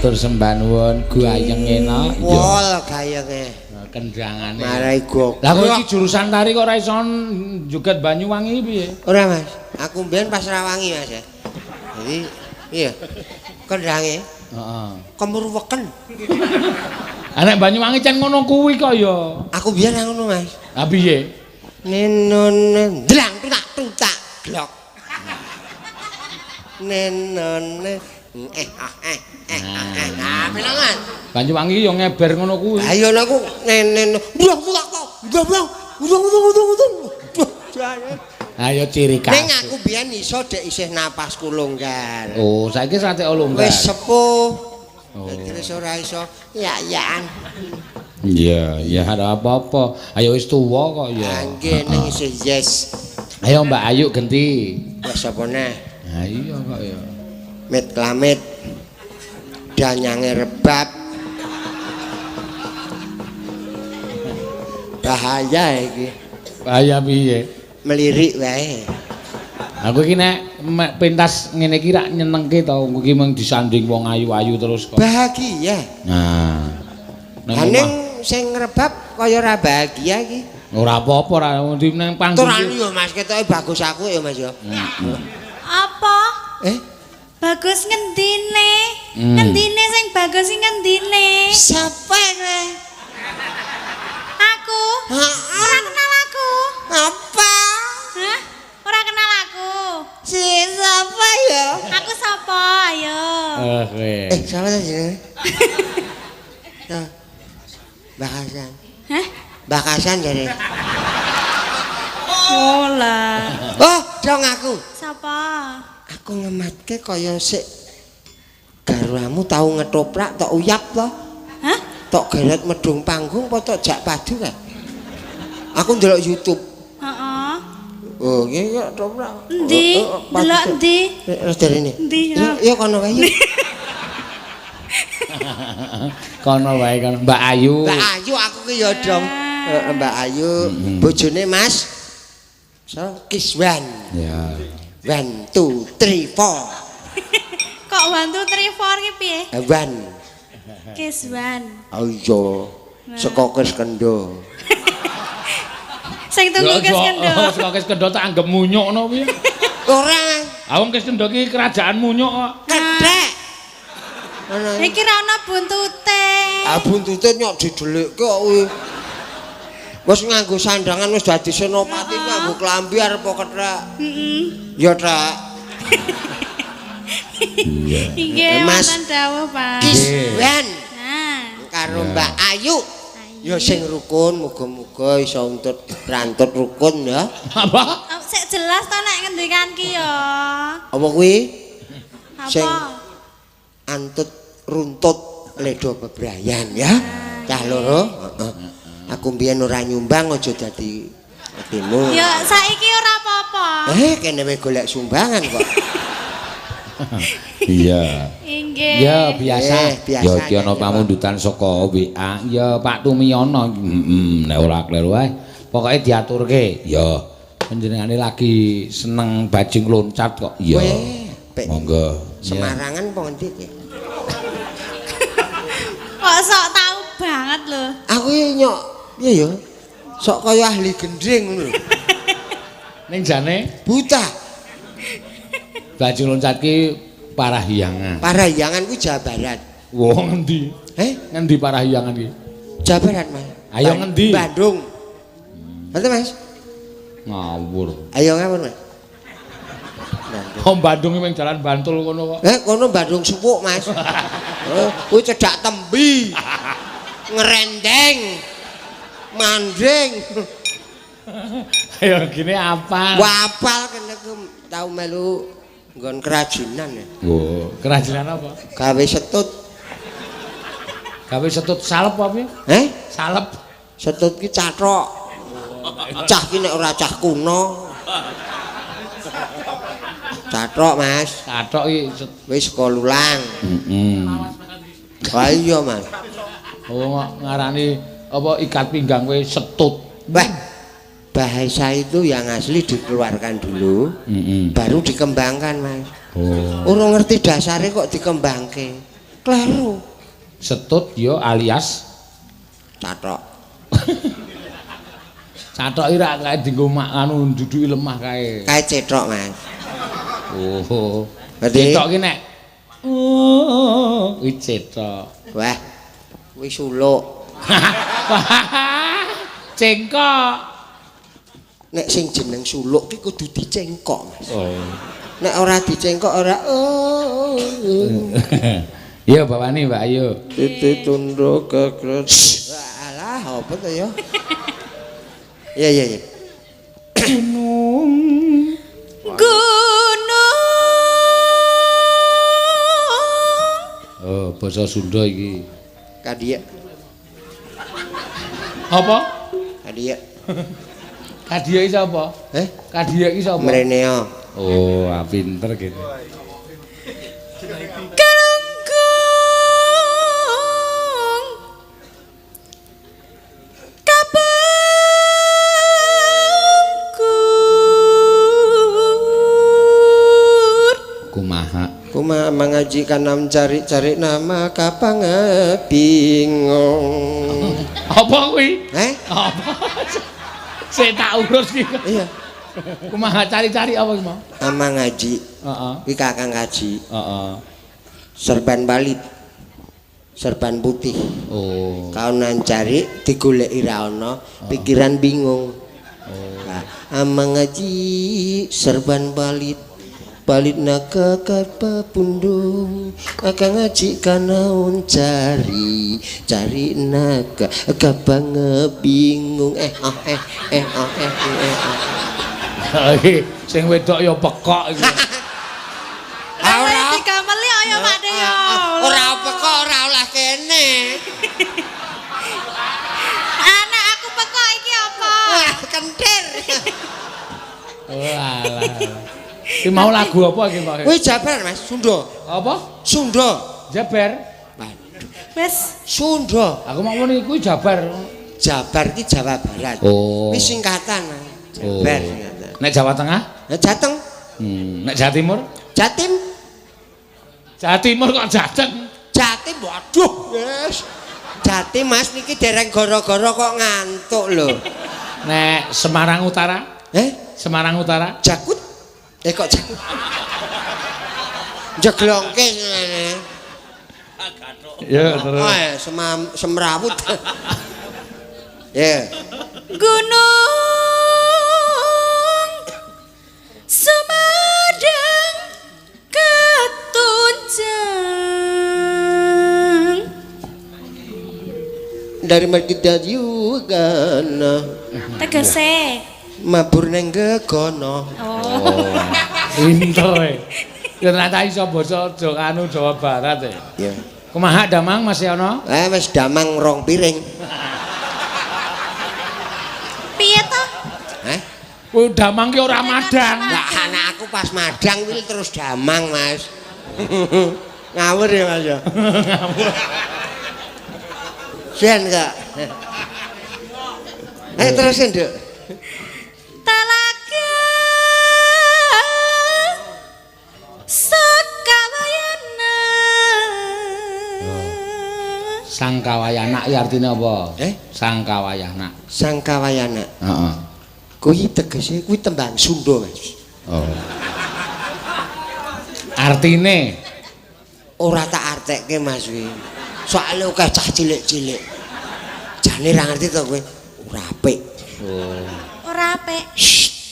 Speaker 3: Matur sembah nuwun gayeng ena.
Speaker 2: Wol gayenge.
Speaker 3: Kendangane.
Speaker 2: Marai gok.
Speaker 3: Lah kok iki jurusan tari kok ora iso njuget Banyuwangi piye?
Speaker 2: Ora Mas, aku mbiyen pas Rawangi Mas ya. Jadi iya. Kendange.
Speaker 3: Heeh.
Speaker 2: Kemurweken.
Speaker 3: Anek Banyuwangi cen ngono kuwi kok ya.
Speaker 2: Aku mbiyen ngono Mas.
Speaker 3: Lah piye?
Speaker 2: Nenone ndlang tutak glok. Nenone nah pelangan
Speaker 3: Banyuwangi yo ngeber ngono kuwi.
Speaker 2: ayo aku nenen blok
Speaker 3: Ayo ciri khas.
Speaker 2: ning aku biyen iso dek isih napas kulunggar.
Speaker 3: Oh, saiki sate longgar.
Speaker 2: Wis sepuh.
Speaker 3: Oh.
Speaker 2: Terus ora iso ya-yaan.
Speaker 3: Iya, ya ada apa-apa. Ayo wis tuwa kok ya.
Speaker 2: Nggih ning isih yes.
Speaker 3: Ayo Mbak Ayu genti.
Speaker 2: Wis apa neh?
Speaker 3: Ha iya kok ya.
Speaker 2: Mit klamit. Danyange rebab. Bahaya iki.
Speaker 3: Bahaya piye?
Speaker 2: Melirik wae.
Speaker 3: Aku iki nek pentas ngene iki rak nyenengke to, iki mung disanding wong ayu-ayu terus kok.
Speaker 2: Bahagia.
Speaker 3: Nah.
Speaker 2: Ning sing ngrebab kaya ora bahagia iki.
Speaker 3: Ora apa-apa ora ndi nang panggung.
Speaker 2: Turan yo Mas, ketoke bagus aku ya Mas ya.
Speaker 5: Apa? Bagus ngendine? Ngendine sing bagus sing ngendine?
Speaker 2: Siapa kowe?
Speaker 5: Aku? Ora kenal aku.
Speaker 2: Apa?
Speaker 5: Hah?
Speaker 2: Siapa tadi jenenge? Tuh. Mbak Hasan.
Speaker 1: Hah?
Speaker 2: Mbak Hasan jadi.
Speaker 1: Oh lah.
Speaker 2: Oh, dong aku.
Speaker 5: Siapa?
Speaker 2: Aku ngematke kaya sik garwamu tahu ngetoprak tok uyap to.
Speaker 1: Hah?
Speaker 2: Tok geret medung panggung apa tok jak padu kan? Aku ndelok YouTube.
Speaker 1: Heeh.
Speaker 2: Oh, iki kok toprak.
Speaker 1: Endi? Delok endi?
Speaker 2: Terus dari ini.
Speaker 1: Endi?
Speaker 2: Ya kono wae.
Speaker 3: Kono wae kono. Mbak Ayu.
Speaker 2: Mbak Ayu aku ki ya dong. Mbak Ayu, bojone Mas Kiswan.
Speaker 3: Ya.
Speaker 2: 1 2 3 4.
Speaker 1: Kok 1 2 3 4 ki piye?
Speaker 2: Wan.
Speaker 1: Kiswan.
Speaker 2: Oh iya. Saka Kendo.
Speaker 1: Sing tunggu Kis Kendo.
Speaker 3: Saka Kis Kendo tak anggap munyukno piye?
Speaker 2: Ora.
Speaker 3: Awang Kis Kendo ki kerajaan munyuk kok.
Speaker 2: Kedhek.
Speaker 1: Iki ra ana buntute.
Speaker 2: Ah buntute nyok didelikke kok kuwi. Wis nganggo sandangan wis dadi senopati nganggo klambi arep kethek.
Speaker 1: Heeh.
Speaker 2: Ya, Trak.
Speaker 1: Inggih,
Speaker 2: Mas.
Speaker 1: wonten dawuh, Pak.
Speaker 2: Kiswan
Speaker 1: Nah,
Speaker 2: karo Mbak Ayu. Ya sing rukun muga-muga iso untut rantut rukun ya.
Speaker 3: Apa?
Speaker 1: sik jelas to nek ngendikan ki ya.
Speaker 2: Apa kuwi? Sing
Speaker 1: Apa?
Speaker 2: antut runtut ledo bebrayan ya. Cah loro, heeh. Aku mbiyen ora nyumbang aja dadi atimu.
Speaker 1: Ya saiki ora apa-apa.
Speaker 2: Kene wae golek sumbangan kok.
Speaker 4: Iya.
Speaker 1: Inggih.
Speaker 3: Ya biasa.
Speaker 2: Biasa.
Speaker 4: Ya iki ana pamundutan saka WA. Ya Pak Tumiyono. Nek ora kleru wae. Pokoke diaturke. Ya. Panjenengane lagi seneng bajing loncat kok. Ya.
Speaker 2: Pek
Speaker 4: Monggo.
Speaker 2: Semarangan apa ngendi iki?
Speaker 1: Kok sok tahu banget lho.
Speaker 2: Aku nyok piye ya? Sok kaya ahli gendring ngono.
Speaker 3: Ning jane
Speaker 2: Buta.
Speaker 3: bajing loncat ki Parahyangan.
Speaker 2: Parahyangan ku Jawa Barat.
Speaker 3: Wah ngendi? Ngendi Parahyangan ki?
Speaker 2: Jawa Barat, Mas.
Speaker 3: Ayo ngendi?
Speaker 2: Bandung. Betul, Mas?
Speaker 3: Ngawur.
Speaker 2: Ayo ngawur, Mas.
Speaker 3: Om Bandung ning jalan Bantul kono kok.
Speaker 2: Kono Bandung Supuk, Mas. Kuwi cedak tembi. Ngerendeng. Mandring.
Speaker 3: Ayo gini apa?
Speaker 2: Wapal kene ku tau melu nggon kerajinan ya.
Speaker 3: Oh, kerajinan apa?
Speaker 2: Gawe setut.
Speaker 3: Gawe setut salep apa ya? Salep.
Speaker 2: Setut ki cathok. Cah ki nek ora cah kuno. Cathok, Mas.
Speaker 3: Cathok iki
Speaker 2: Wis sekolulang.
Speaker 4: Heeh.
Speaker 2: Wah iya, Mas.
Speaker 3: oh ngarani apa ikat pinggang kowe setut.
Speaker 2: Wah, bahasa itu yang asli dikeluarkan dulu, baru dikembangkan, Mas.
Speaker 4: Oh.
Speaker 2: Orang ngerti dasarnya kok dikembangke. Kleru.
Speaker 3: Setut ya alias
Speaker 2: Cathok.
Speaker 3: cathok ira kae dienggo anu nduduki lemah kae.
Speaker 2: Kae cetok, Mas.
Speaker 3: Oh.
Speaker 2: Berarti
Speaker 3: Cetok ki nek kuwi cetok.
Speaker 2: wah, kuwi suluk.
Speaker 3: Cengkok.
Speaker 2: Nek sing jeneng suluk ki kudu dicengkok, Mas.
Speaker 3: Oh.
Speaker 2: Nek ora dicengkok ora
Speaker 3: Iya, bapakne Mbak Ayu.
Speaker 2: Titi tunduk kekret. Alah, apa to ya? Iya.
Speaker 1: Gunung.
Speaker 3: Oh, basa Sunda iki.
Speaker 2: Kadiek.
Speaker 3: Apa?
Speaker 2: Kadiek.
Speaker 3: Kadia iki sapa? Kadia iki sapa?
Speaker 2: Mreneo.
Speaker 3: Oh, pinter gitu.
Speaker 2: Kuma mengajikan nam cari-cari nama kapang bingung.
Speaker 3: Apa kuwi? Apa? Saya tak urus iki.
Speaker 2: Iya.
Speaker 3: Kumaha cari-cari apa iki mau?
Speaker 2: Ama ngaji.
Speaker 3: Heeh.
Speaker 2: Kuwi kakang ngaji.
Speaker 3: Heeh.
Speaker 2: Serban balit. Serban putih.
Speaker 3: Oh.
Speaker 2: Kaunan cari digoleki ra ana, pikiran bingung. Ama ngaji serban balit. Balik naga kapa pundung Akang ngaji kanaun cari naga Kabang ngebingung
Speaker 3: Sing wedok ya pekok iki.
Speaker 2: Ora
Speaker 1: digameli ayo Pak De ya.
Speaker 2: ora pekok ora olah kene.
Speaker 1: Anak aku pekok iki apa?
Speaker 2: Wah, kentir.
Speaker 3: Walah. Ki mau lagu apa iki, Pak?
Speaker 2: Kuwi Jabar, Mas, Sunda.
Speaker 3: Apa?
Speaker 2: Sunda.
Speaker 3: Jabar.
Speaker 2: Waduh,
Speaker 1: Wis
Speaker 2: Sunda.
Speaker 3: Aku mau muni kuwi Jabar.
Speaker 2: Jabar ki Jawa Barat.
Speaker 3: Oh.
Speaker 2: Kuwi singkatan, Mas. Jabar singkatan.
Speaker 3: Nek Jawa Tengah?
Speaker 2: Nah, Jateng.
Speaker 3: Nek Jawa Timur?
Speaker 2: Jatim.
Speaker 3: Jawa Timur kok Jateng?
Speaker 2: Jatim, waduh, wis. Jatim, Mas, niki dereng gara-gara kok ngantuk lho.
Speaker 3: Nek Semarang Utara? Semarang Utara?
Speaker 2: Jakut. Kok jakut? Jeglongke ngene.
Speaker 3: Ya, terus.
Speaker 2: Semrawut. Ya.
Speaker 1: Gunung Sumedang ketunjang
Speaker 2: Dari Margida juga
Speaker 1: tegese
Speaker 2: mabur neng gegono.
Speaker 3: Pinter e. Ya ternyata iso basa anu Jawa Barat e.
Speaker 2: Ya.
Speaker 3: Kumaha Damang masih ana?
Speaker 2: Wis damang rong piring.
Speaker 1: piye to?
Speaker 3: Kuwi Damang ki ora madang.
Speaker 2: Lah anak aku pas madang kuwi terus damang, Mas. Ngawur ya, Mas ya.
Speaker 3: Ngawur.
Speaker 2: Sian enggak? Terusin, Dek.
Speaker 1: Talaga Sakawayana
Speaker 3: Sangkawayana iki artine apa? Sangkawayana.
Speaker 2: Sangkawayana.
Speaker 3: Heeh.
Speaker 2: Kuwi tegese kuwi tembang Sunda, Mas.
Speaker 3: Oh. Artine
Speaker 2: Ora tak artekke, Mas kuwi. Soale akeh cah cilik-cilik. Jane ra ngerti to kowe. Ora apik.
Speaker 1: ora apik.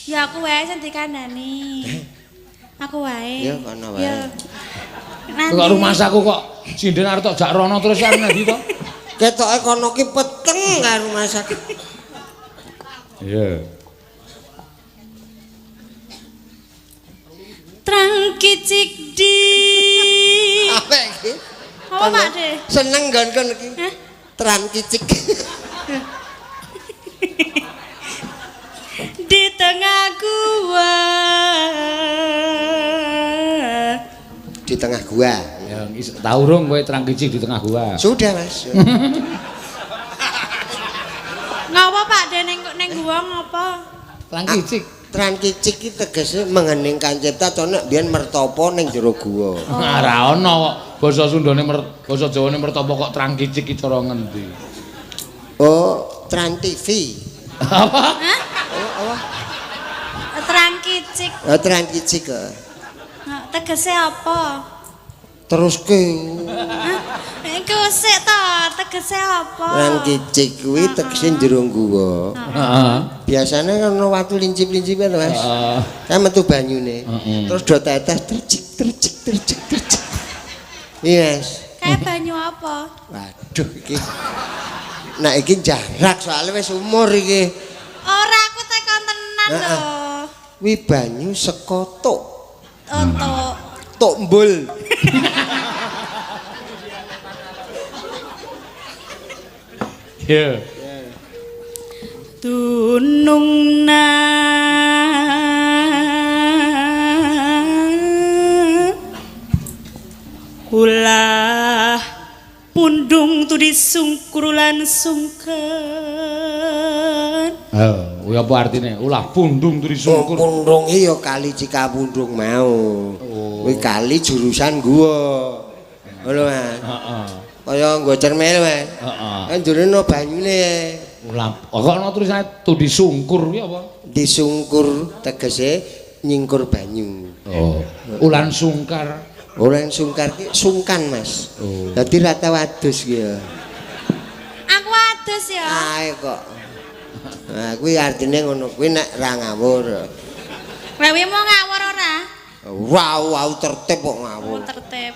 Speaker 1: Ya aku wae sing dikandani. Aku wae.
Speaker 2: Ya kono wae.
Speaker 1: Ya.
Speaker 3: kok rumah saku kok sinden arep tok jak rono terus arep ndi to?
Speaker 2: Ketoke kono ki peteng karo masak.
Speaker 3: Iya.
Speaker 1: Trang kicik di.
Speaker 2: Apa iki?
Speaker 1: Apa Pak De?
Speaker 2: Seneng nggon iki.
Speaker 1: Hah?
Speaker 2: Tran kicik.
Speaker 1: Di tengah gua.
Speaker 2: Di tengah gua.
Speaker 3: Ya tau urung kowe Trang Kicik di tengah gua.
Speaker 2: Sudah, Mas.
Speaker 1: Ngapa Pak De ning gua ngapa?
Speaker 3: Trang Kicik.
Speaker 2: Tran kicik iki tegese mengening kancipta conek biyen mertapa ning jero gua.
Speaker 3: Ora ana kok basa Sundane basa Jawane mertapa kok Trang Kicik iki cara ngendi.
Speaker 2: Oh, Tran TV.
Speaker 3: Apa?
Speaker 1: Hah?
Speaker 2: Apa?
Speaker 1: Trang kicik.
Speaker 2: Oh, Tran kicik.
Speaker 1: Tegese apa?
Speaker 2: Terus ke
Speaker 1: Iku sik to, tegese apa?
Speaker 2: Tran kicik kuwi tegese jero gua.
Speaker 3: Heeh.
Speaker 2: Biasane ono watu lincip-lincip kan, Mas. Kan metu banyune. Terus do tetes tercik. Iya, Mas.
Speaker 1: Kayak banyu apa?
Speaker 2: Waduh iki. Nah iki jarak soalnya wis umur iki.
Speaker 1: Ora aku tekan tenan lho.
Speaker 2: Kuwi banyu saka tok.
Speaker 1: Untuk
Speaker 2: Tok mbul.
Speaker 3: Iya.
Speaker 1: tunung na ulah pundung tu disungkurulan sungken.
Speaker 3: Kuwi apa artine? Ulah pundung turi sungkur.
Speaker 2: Pundung iki ya kali Cikapundung mau. Kuwi kali jurusan gua. Ngono, Mas.
Speaker 3: Heeh.
Speaker 2: Kaya nggo cermel, Mas.
Speaker 3: Heeh.
Speaker 2: Kan jurene banyune.
Speaker 3: Ulah kok ana tulisane tudi sungkur kuwi apa?
Speaker 2: Disungkur tegese nyingkur banyu.
Speaker 3: Oh. Ulan sungkar.
Speaker 2: Orang sungkar ki sungkan, Mas. Dadi rata wadus ki ya.
Speaker 1: Aku adus ya.
Speaker 2: Ae kok. Nah, kuwi artine ngono kuwi nek ra ngawur.
Speaker 1: Lah wi mau ngawur ora?
Speaker 2: Wow, tertib kok
Speaker 1: Oh,
Speaker 2: ngawur.
Speaker 1: tertib.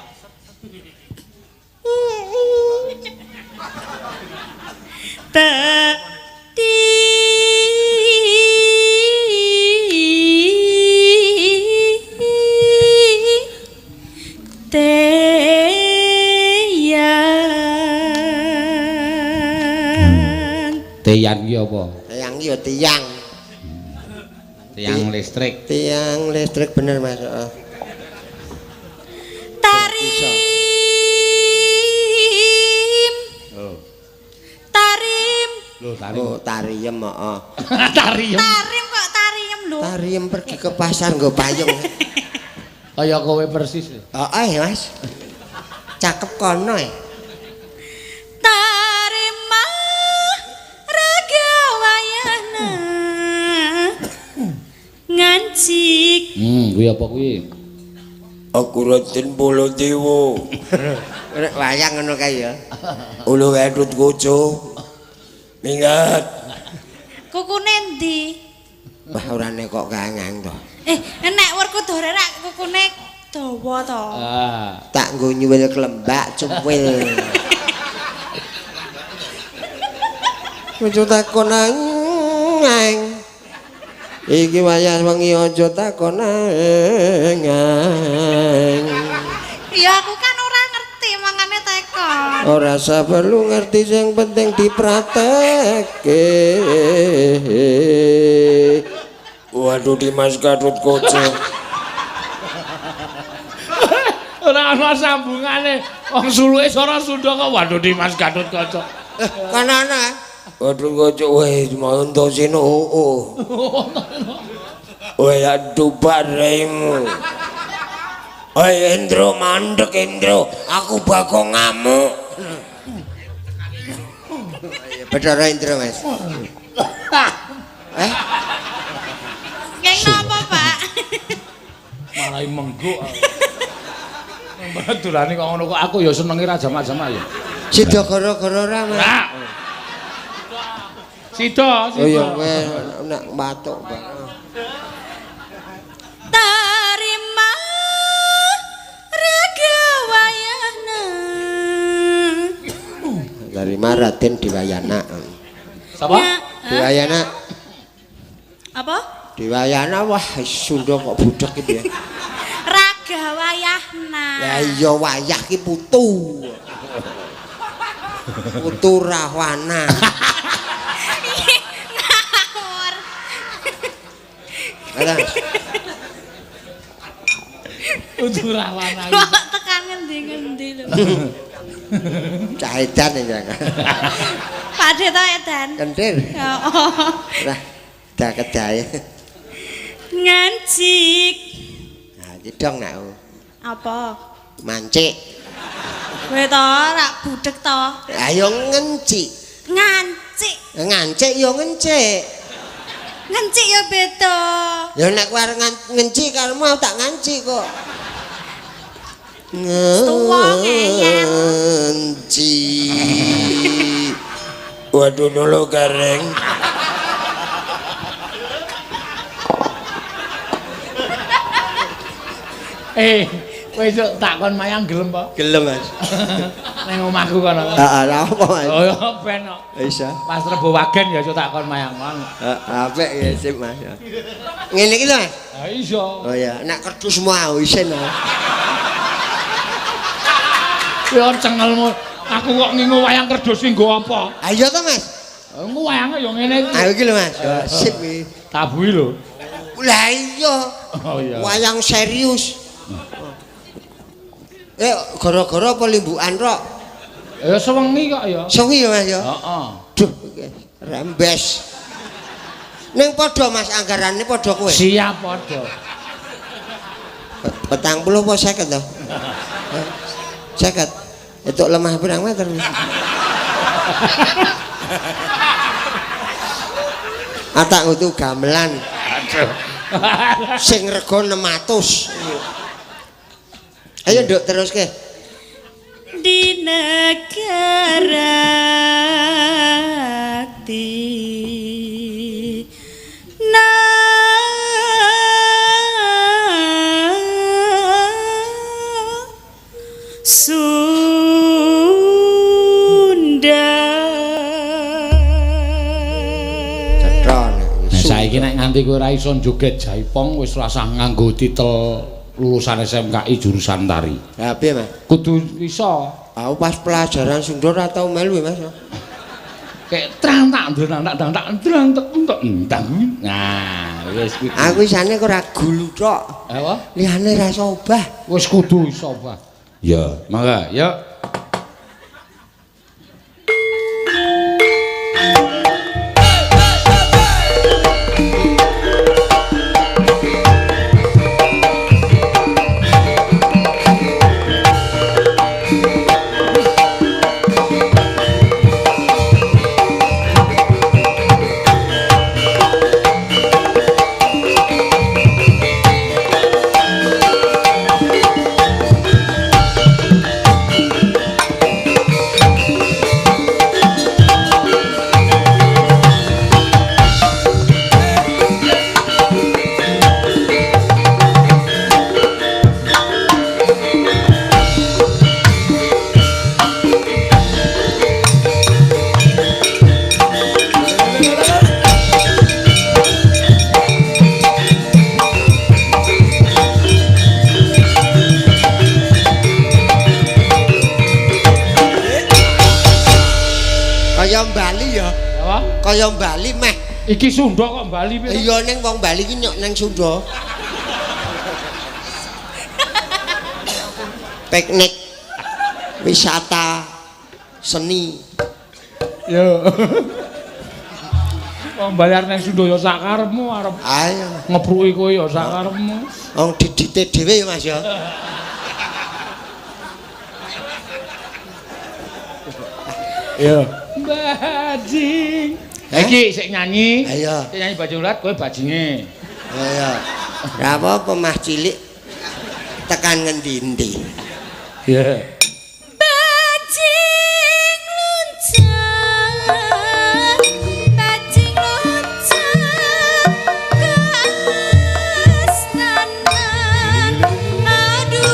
Speaker 4: Tiang ki apa?
Speaker 2: Tiang ya tiang.
Speaker 4: Tiang listrik.
Speaker 2: Tiang listrik bener Mas.
Speaker 1: Tarim. Tarim.
Speaker 4: Lho, tarim.
Speaker 2: Oh, tariem heeh.
Speaker 4: Tariem.
Speaker 1: Tarim kok tariem lho.
Speaker 2: Tariem pergi ke pasar nggo payung.
Speaker 4: Kaya kowe persis.
Speaker 2: Heeh, Mas. Cakep kono e.
Speaker 1: Tarima raga wayana ngancik.
Speaker 4: Kuwi apa kuwi?
Speaker 2: Aku Raden Baladewa. Nek wayang ngono kae ya. Ulu Ketut Koco. Minggat.
Speaker 1: Kukune ndi?
Speaker 2: Wah, orane kok kangang to.
Speaker 1: Nek Werkudara rak kukune dawa to.
Speaker 4: Ah,
Speaker 2: Tak nggo nyuwil klembak cuwil. Ojo takon nang. Iki wayah wengi aja takon nang.
Speaker 1: Ya aku kan ora ngerti mangane tekon.
Speaker 2: Ora usah perlu ngerti sing penting dipratekke. Waduh Dimas Gatut Koco.
Speaker 3: Ora ana sambungane. Wong suluke Sora Sunda kok waduh Dimas Gatut Kaca.
Speaker 2: Kanana. Waduh Koco weh mau entosino oo. Weh aduh baremu. Weh Indro mandek Indro, aku bakal ngamuk. Bedara Indro Mas.
Speaker 1: Ngeng napa, Pak?
Speaker 3: Malah mengguk. Mbadurane kok ngono kok aku ya senengi ra jamak-jamak ya.
Speaker 2: Sida gara-gara ora Mas.
Speaker 3: Nah. Sida,
Speaker 2: Oh ya
Speaker 3: sida.
Speaker 2: kowe nek batuk, Pak.
Speaker 1: Tarima raga wayana.
Speaker 2: Dari Raden Diwayana.
Speaker 3: Sapa?
Speaker 2: Diwayana.
Speaker 1: Apa?
Speaker 2: Diwayana wah Sunda kok budek iki ya.
Speaker 1: Raga wayahna.
Speaker 2: Ya iya wayah ki putu. Putu Rahwana.
Speaker 1: Ngawur.
Speaker 2: Alah,
Speaker 3: Udur rawana.
Speaker 1: Kok tekan ngendi-ngendi lho.
Speaker 2: caedan ya.
Speaker 1: Pak De to edan.
Speaker 2: Kentir.
Speaker 1: Oh.
Speaker 2: Lah, dah kedai.
Speaker 1: Ngancik.
Speaker 2: Nah, iki dong nak.
Speaker 1: Apa?
Speaker 2: Mancik.
Speaker 1: Kowe to rak budek to.
Speaker 2: Ayo ngencik.
Speaker 1: Ngancik.
Speaker 2: Ngancik yo ngencik.
Speaker 1: Ngancik ya beda.
Speaker 2: Ya nek kowe arep ngencik karo mau tak ngancik kok.
Speaker 1: Tuwong ngeyel.
Speaker 2: Ngencik. Waduh nolo gareng.
Speaker 3: Kowe isuk takon mayang gelem po?
Speaker 2: Gelem Mas.
Speaker 3: Ning omahku kono.
Speaker 2: Heeh, lha apa Mas?
Speaker 3: Oh ya ben kok.
Speaker 2: Bisa.
Speaker 3: Pas Rebo Wagen ya isuk takon mayang.
Speaker 2: Apik ya sip Mas. Ngene iki lho Mas.
Speaker 3: Ha iso.
Speaker 2: Oh ya, nek kerdus mau isin.
Speaker 3: Ya cengelmu. Aku kok ngingu wayang kerdus iki nggo apa?
Speaker 2: Ayo to Mas.
Speaker 3: Engko wayange ya ngene iki.
Speaker 2: Ayo iki lho Mas. Ya sip iki.
Speaker 3: Tabuhi lho.
Speaker 2: Lah iya.
Speaker 3: Oh iya.
Speaker 2: Wayang serius. Gara-gara apa limbukan rok?
Speaker 3: Ya sewengi kok ya.
Speaker 2: Sewi ya Mas ya.
Speaker 3: Heeh.
Speaker 2: Duh, rembes. Ning padha Mas anggarane padha kowe.
Speaker 3: Siap padha.
Speaker 2: 40 apa 50 to? 50. Itu lemah pirang meter? Atak ngutu gamelan.
Speaker 3: Aduh.
Speaker 2: Sing rega 600. Ayo nduk teruske.
Speaker 1: Di negara di
Speaker 6: Sunda.
Speaker 2: Cetha nek
Speaker 3: Nah, saiki nek nganti kowe ora iso joget jaipong wis rasah nganggo titel lulusan SMKI jurusan tari.
Speaker 2: Lah piye, Mas?
Speaker 3: Kudu iso.
Speaker 2: Aku pas pelajaran Sunda ora tau melu, Mas.
Speaker 3: Kayak terang tak terang tak. Nah, wis kudu.
Speaker 2: Aku isane kok ora gulu tok.
Speaker 3: Apa?
Speaker 2: Liyane ra iso obah.
Speaker 3: Wis kudu iso, Pak. Ya, mangga, ya.
Speaker 2: Kaya Bali ya.
Speaker 3: Apa?
Speaker 2: Kaya Bali meh.
Speaker 3: Iki Sunda kok Bali piye?
Speaker 2: Iya ning wong Bali ki nyok nang Sunda. Piknik wisata seni.
Speaker 3: Ya. Wong bayar nang Sunda ya sakarepmu arep
Speaker 2: Ayo.
Speaker 3: ngepruki kowe ya sakarepmu.
Speaker 2: Wong didite dhewe ya Mas ya.
Speaker 3: Ya. Bajing. Iki sik nyanyi.
Speaker 2: Ayo.
Speaker 3: Sik nyanyi bajing ulat kowe bajinge.
Speaker 2: Ayo. Ra apa-apa Mas cilik tekan ngendi-endi.
Speaker 3: Ya.
Speaker 5: Bajing luncang, bajing luncang ke astanan. Aduh,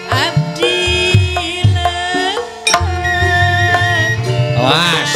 Speaker 5: abdi
Speaker 3: Awas.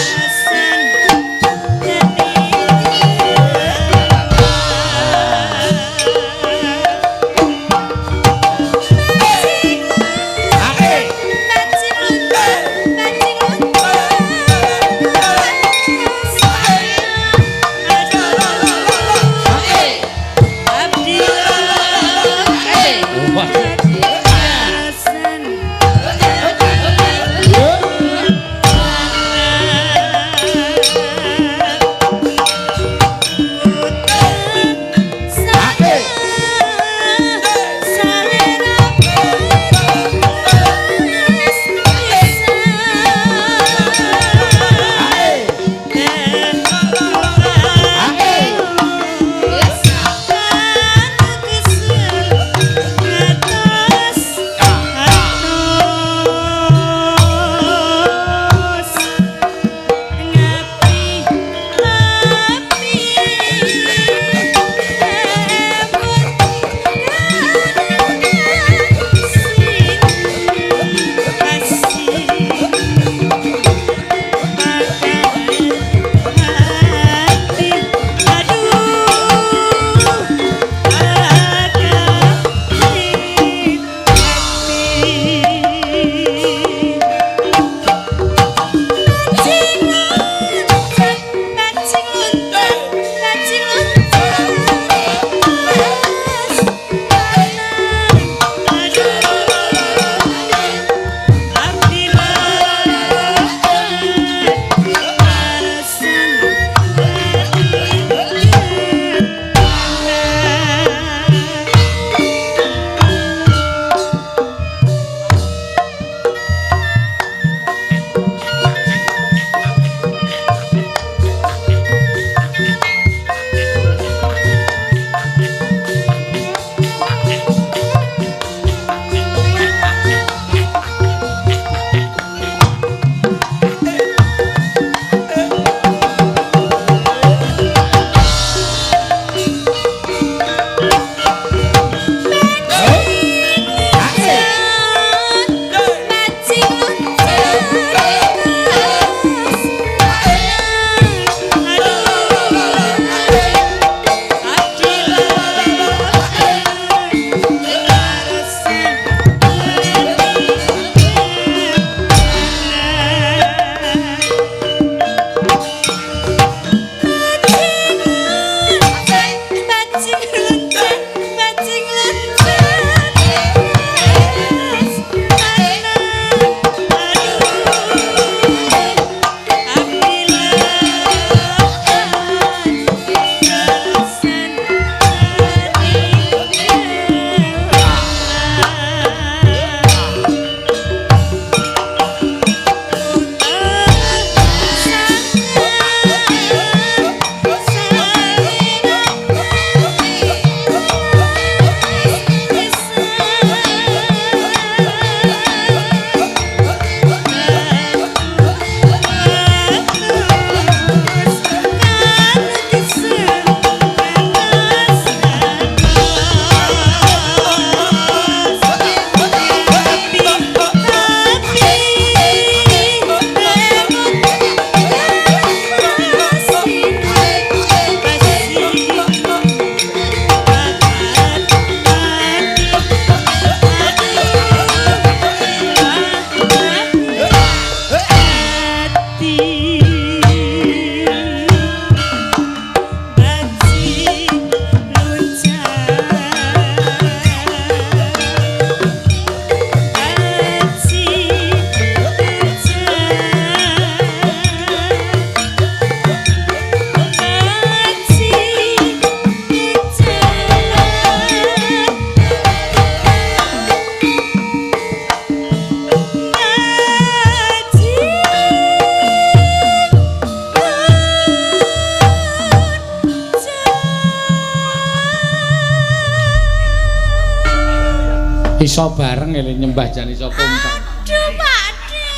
Speaker 3: Iso bareng ngene nyembah jan iso kompak.
Speaker 5: Aduh, Pak De.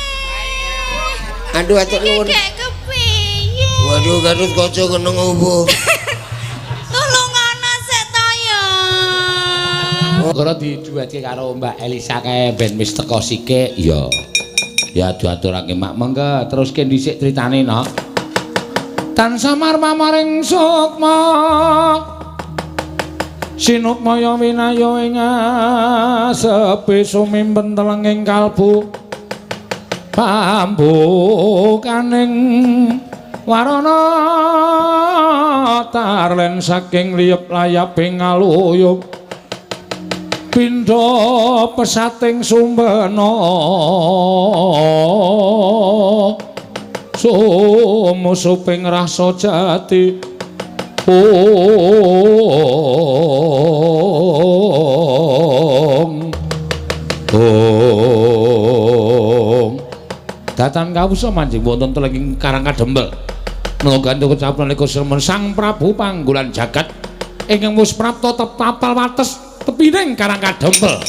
Speaker 2: Aduh atur nuwun.
Speaker 5: Kayak kepiye?
Speaker 2: Waduh Garut kaca kena ngopo.
Speaker 5: Tulungono sik to ya.
Speaker 3: Karo diduwetke karo Mbak Elisa kae ben wis teko sike ya. Ya diaturake mak mengke teruske dhisik critane no. Tansah marmaring sukma sinukmaya winayo ing sepi sumimpen telenging kalbu pambukaning warana tarlen saking liyep layaping aluyup pindha pesating sumbena sumusuping rasa jati datan kawusa manjing wonten telenging Karang Kadempel menggah gandung kecaplan nalika Sang Prabu Panggulan Jagat ingkang wis prapta tepapal wates tepining Karang Kadempel.